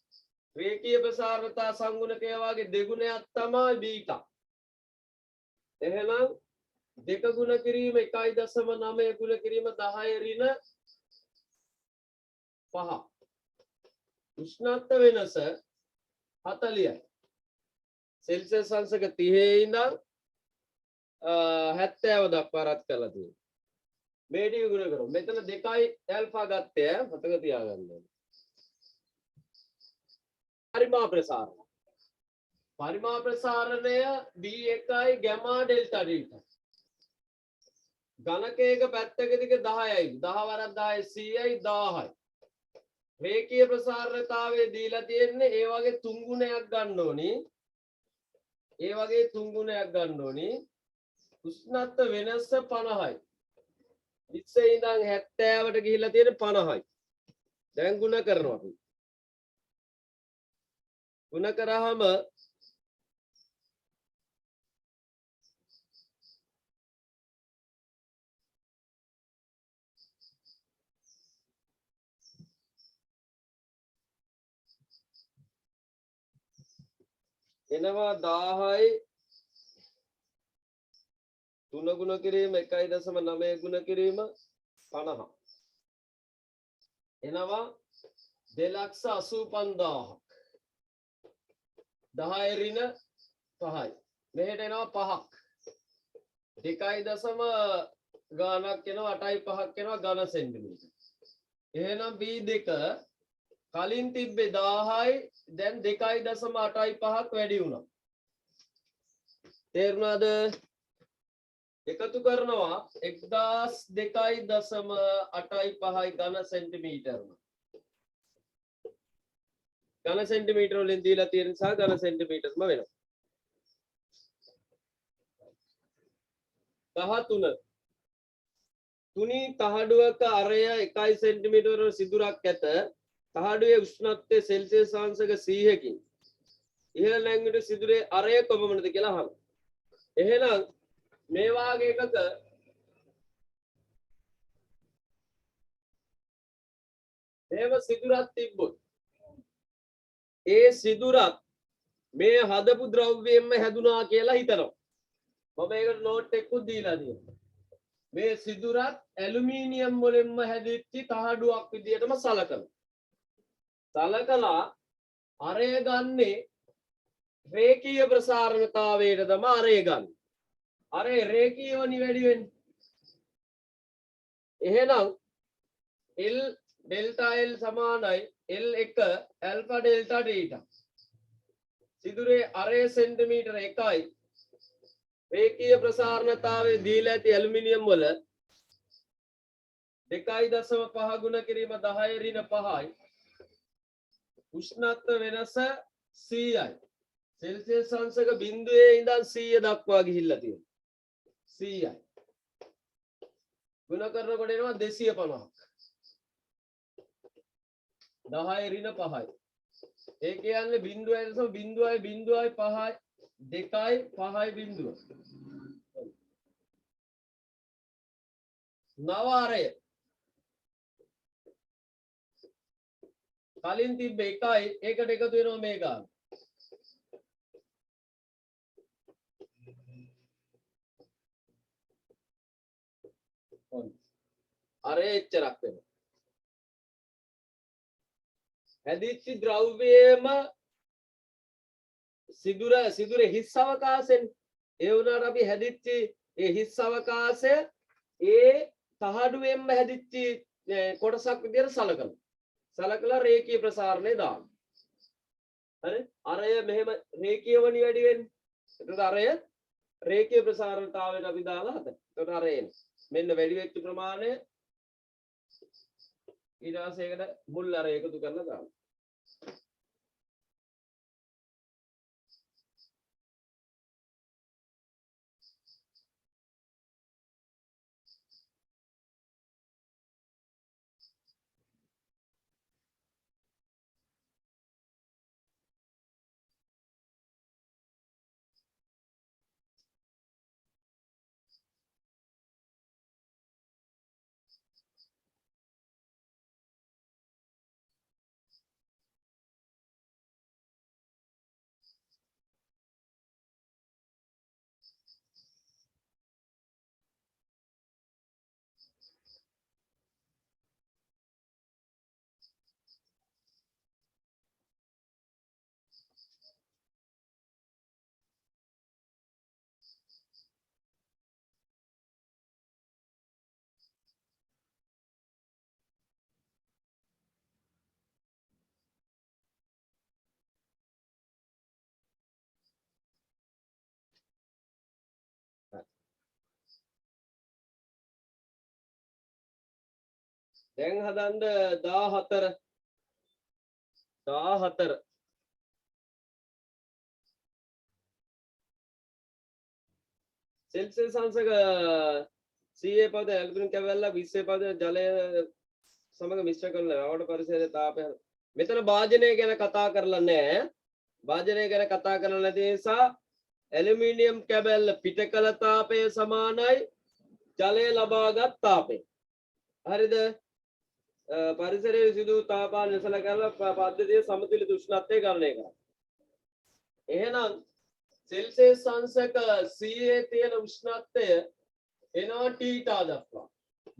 රේඛීය ප්‍රසාරණතා සංගුණකය වගේ දෙගුණයක් තමයි බීටා. එහෙනම් දෙක ගුණ කිරීම 1.9 ගුණ කිරීම 10 ඍණ 5. උෂ්ණත්ව වෙනස 40යි. සෙල්සියස් අංශක 30 ඉඳන් 70 දක්වා රත් කරලා තියෙනවා. මේ ටික ගුණ කරමු. මෙතන 2යි ඇල්ෆා ගත්තේ මතක තියාගන්න ඕනේ. පරිමා ප්‍රසාරණය B1යි ගැමා ඩෙල්ටා ඩෙල්ටා ඝනකයක පැත්තක දිග 10යි 10 වරක් 10යි 100යි 1000යි රේඛීය ප්‍රසාරණතාවයේ දීලා තියෙන්නේ ඒ වගේ තුන් ගුණයක් ගන්න ඕනි උෂ්ණත්ව වෙනස 50යි 20 ඉඳන් 70ට ගිහිල්ලා තියෙන 50යි දැන් ගුණ කරනවා අපි ගුණ කරාම එනවා 10යි 3 ගුණ කිරීම 1.9 ගුණ කිරීම 50. එනවා 2,85,000ක්. 10 ඍණ 5යි. මෙහෙට එනවා 5ක්. 2 ගානක් එනවා 8.5ක් එනවා ඝන සෙන්ටිමීටර්. එහෙනම් V2 කලින් තිබ්බේ 10යි දැන් 2.85ක් වැඩි වුණා. තේරුණාද? එකතු කරනවා 1002.85යි ඝන සෙන්ටිමීටර්. ඝන සෙන්ටිමීටර වලින් දීලා තියෙන නිසා ඝන සෙන්ටිමීටර්ම වෙනවා. 13 තුනී තහඩුවක අරය 1 සෙන්ටිමීටර සිදුරක් ඇත. තහඩුවේ උෂ්ණත්වය සෙල්සියස් අංශක 100කින් ඉහළ නැංගිට සිදුරේ අරය කොපමණද කියලා අහනවා. එහෙනම් මේ වාගේ එකක මේව සිදුරක් තිබ්බොත් ඒ සිදුරක් මේ හදපු ද්‍රව්‍යයෙන්ම හැදුනා කියලා හිතනවා. මම ඒකට නෝට් එකකුත් දීලා තියෙනවා. මේ සිදුරක් ඇලුමිනියම් වලින්ම හැදිච්ච තහඩුවක් විදියටම සලකනවා. සලකලා අරය ගන්නේ රේඛීය ප්‍රසාරණතාවයට තමයි අරය ගන්න. අරේ රේඛීයවනි වැඩි වෙන්නේ. එහෙනම් L delta L සමානයි L1 alpha delta theta. සිදුරේ අරය සෙන්ටිමීටර 1යි. රේඛීය ප්‍රසාරණතාවය දීලා ඇති ඇලුමිනියම් වල 2.5 ගුණ කිරීම 10 ඍණ 5යි. උෂ්ණත්ව වෙනස 100යි. සෙල්සියස් අංශක 0 ඉඳන් 100 දක්වා ගිහිල්ලා තියෙනවා. 100යි. ගුණ කරනකොට එනවා 250ක්. 10 ඍණ 5යි. ඒ කියන්නේ 0.0.5යි 2යි 5යි බිඳුව. නව අරය කලින් තිබ්බ 1යි ඒකට එකතු වෙනවා මේ ගාන. අරය එච්චරක් වෙනවා. හැදිච්ච ද්‍රව්‍යයේම සිදුරේ හිස් අවකාශයෙන් ඒ වුණාට අපි හැදිච්ච ඒ හිස් අවකාශය ඒ තහඩුවෙන්ම හැදිච්ච කොටසක් විදියට සලකනවා. සලකලා රේඛීය ප්‍රසාරණය දානවා. හරි? අරය මෙහෙම රේඛීයවනි වැඩි වෙන්නේ. එතකොට අරය රේඛීය ප්‍රසාරණතාවයට අපි දාලා හදනවා. එතකොට අරය එන්නේ. මෙන්න වැඩි වෙච්ච ප්‍රමාණය ඊට පස්සේ ඒකට මුල් අරය එකතු කරලා දානවා. දැන් හදන්න 14 සෙල්සියස් අංශක 100 පද ඇලුමිනියම් කැවැල්ලක් 20 පද ජලය සමග මිශ්‍ර කරන රවට් පරිසරයේ තාපය. මෙතන භාජනය ගැන කතා කරලා නැහැ. භාජනය ගැන කතා කරලා නැති නිසා ඇලුමිනියම් කැබැල්ල පිට කළ තාපය සමානයි ජලය ලබාගත් තාපය. හරිද? පරිසරයේ සිදු තාපාන නිසල කරලා පද්ධතිය සමතුලිත උෂ්ණත්වය ගණනය කරනවා. එහෙනම් සෙල්සියස් අංශක 100 තියෙන උෂ්ණත්වය එනවා තීටා දක්වා.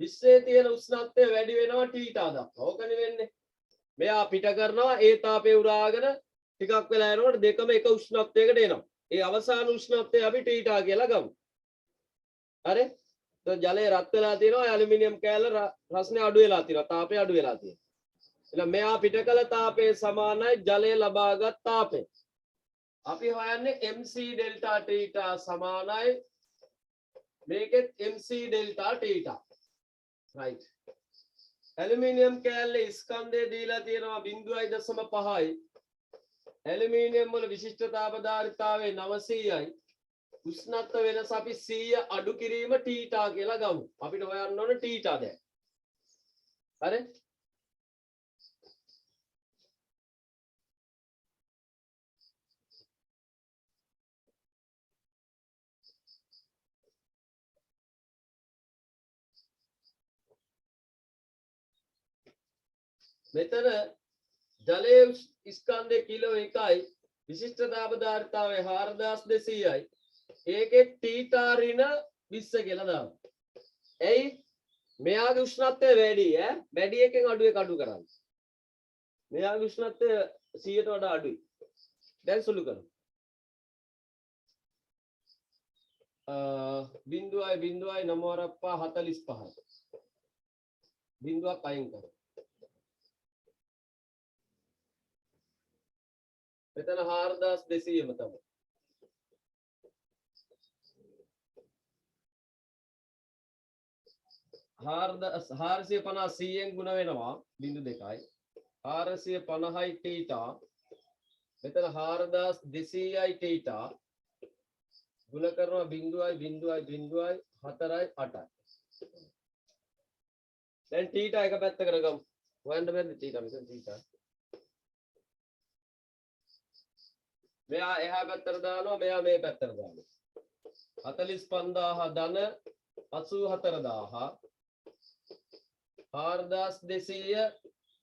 විශ්වයේ තියෙන උෂ්ණත්වය වැඩි වෙනවා තීටා දක්වා. ඕකනේ වෙන්නේ. මෙයා පිට කරනවා ඒ තාපය උරාගෙන ටිකක් වෙලා යනකොට දෙකම එක උෂ්ණත්වයකට එනවා. ඒ අවසාන උෂ්ණත්වය අපි තීටා කියලා ගමු. හරි? ජලය රත් වෙලා තියෙනවා ඇලුමිනියම් කෑල්ල රස්නේ අඩු වෙලා තියෙනවා තාපය අඩු වෙලා තියෙනවා. එහෙනම් මෙයා පිට කළ තාපය සමානයි ජලය ලබාගත් තාපය. අපි හොයන්නේ mc ඩෙල්ටා තීටා සමානයි මේකෙත් mc delta theta. right. Aluminium කෑල්ලේ ස්කන්ධය දීලා තියෙනවා 0.5යි. ඇලුමිනියම් වල විශිෂ්ට තාපධාරීතාවය 900යි. උෂ්ණත්ව වෙනස අපි 100 අඩු කිරීම තීටා කියලා ගමු. අපිට හොයන්න ඕන තීටා දැන්. හරි? මෙතන ජලයේ ස්කන්ධය කිලෝ 1යි විශිෂ්ට තාපධාරීතාවය 4200යි. ඒකේ තීටා ඍණ 20 කියලා දාමු. එයි මෙයාගේ උෂ්ණත්වය වැඩි ඈ වැඩි එකෙන් අඩු එක අඩු කරන්න. මෙයාගේ උෂ්ණත්වය 100ට වඩා අඩුයි. දැන් සුළු කරමු. 0.945 බිඳුවක් අයින් කරමු. මෙතන 4200ම තමයි. 450 100ෙන් ගුණ වෙනවා 0.2යි 450යි තීටා මෙතන 4200යි තීටා ගුණ කරනවා 0.0.0.4යි 8යි දැන් තීටා එක පැත්තකට ගමු හොයන්න බැරිද තීටා මෙතන තීටා මෙයා එහා පැත්තට දානවා මෙයා මේ පැත්තට දානවා 45000 ධන 84000 4200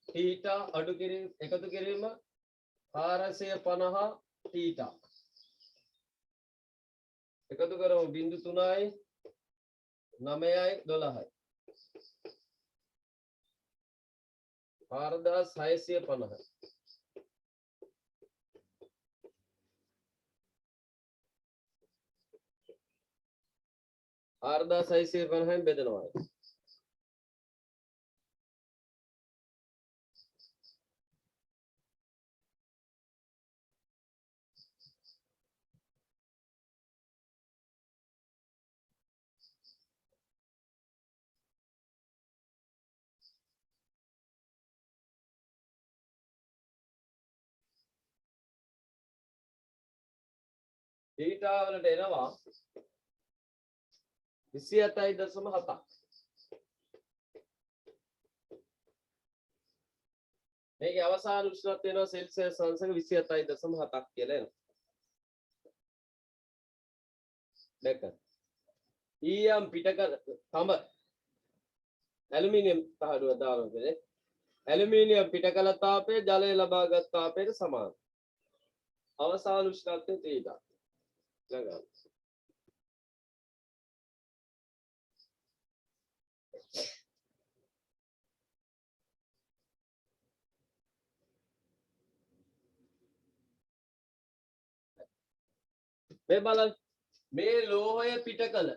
තීටා අඩු කිරීම එකතු කිරීම 450 තීටා එකතු කරමු 0.3යි 9යි 12යි 4650 4650 බෙදනවා තීටා වලට එනවා 27.7 මේකේ අවසාන උෂ්ණත්වය වෙනවා සෙල්සියස් අංශක 27.7ක් කියලා එනවා දැක්ක ඊයම් පිටක තඹ ඇලුමිනියම් තහඩුව දානවා ඇලුමිනියම් පිටකල තාපය ජලය ලබාගත් තාපයට සමානයි අවසාන උෂ්ණත්වය තීටා ළඟ මේ බලන්න මේ ලෝහය පිටකල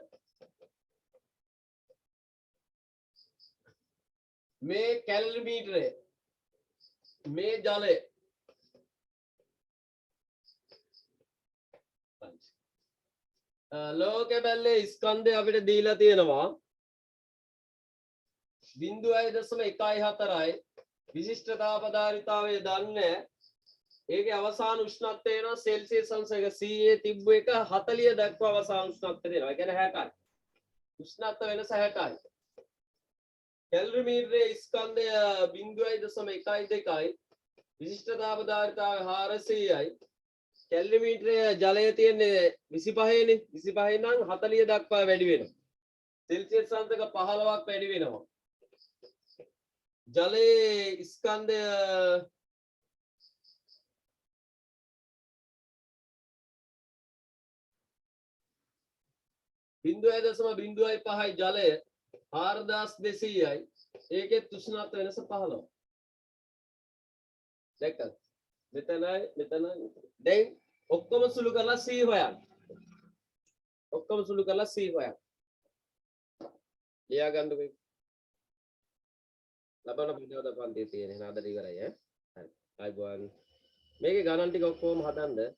මේ කැලරිමීටරය මේ ජලය ලෝක බැලේ ස්කන්ධය අපිට දීලා තියෙනවා 0.14යි විශිෂ්ට තාපධාරීතාවය දන්නේ ඒකේ අවසාන උෂ්ණත්වය වෙනවා සෙල්සියස් අංශක 100 තිබ්බ එක 40 දක්වා අවසාන උෂ්ණත්වය දෙනවා. ඒ කියන්නේ 60යි. උෂ්ණත්ව වෙනස 60යි. කැලරිමීටරයේ ස්කන්ධය 0.12යි විශිෂ්ට තාපධාරීතාවය 400යි. කැලරිමීටරයේ ජලය තියෙන්නේ 25නේ. 25 නම් 40 දක්වා වැඩි වෙනවා. සෙල්සියස් අංශක 15ක් වැඩි වෙනවා. ජලයේ ස්කන්ධය 0.05යි ජලය 4200යි ඒකෙත් උෂ්ණත්ව වෙනස 15. දැක්කද? මෙතනයි දැන් ඔක්කොම සුළු කරලා C හොයන්න. ඔක්කොම සුළු කරලා C හොයන්න. ලියා ගන්නකො. ලබන පදවල පන්තියේ තියෙන නේද? අදට ඉවරයි ඈ. හරි. ආයිබෝන්. මේකේ ගණන් ටික ඔක්කොම හදන්න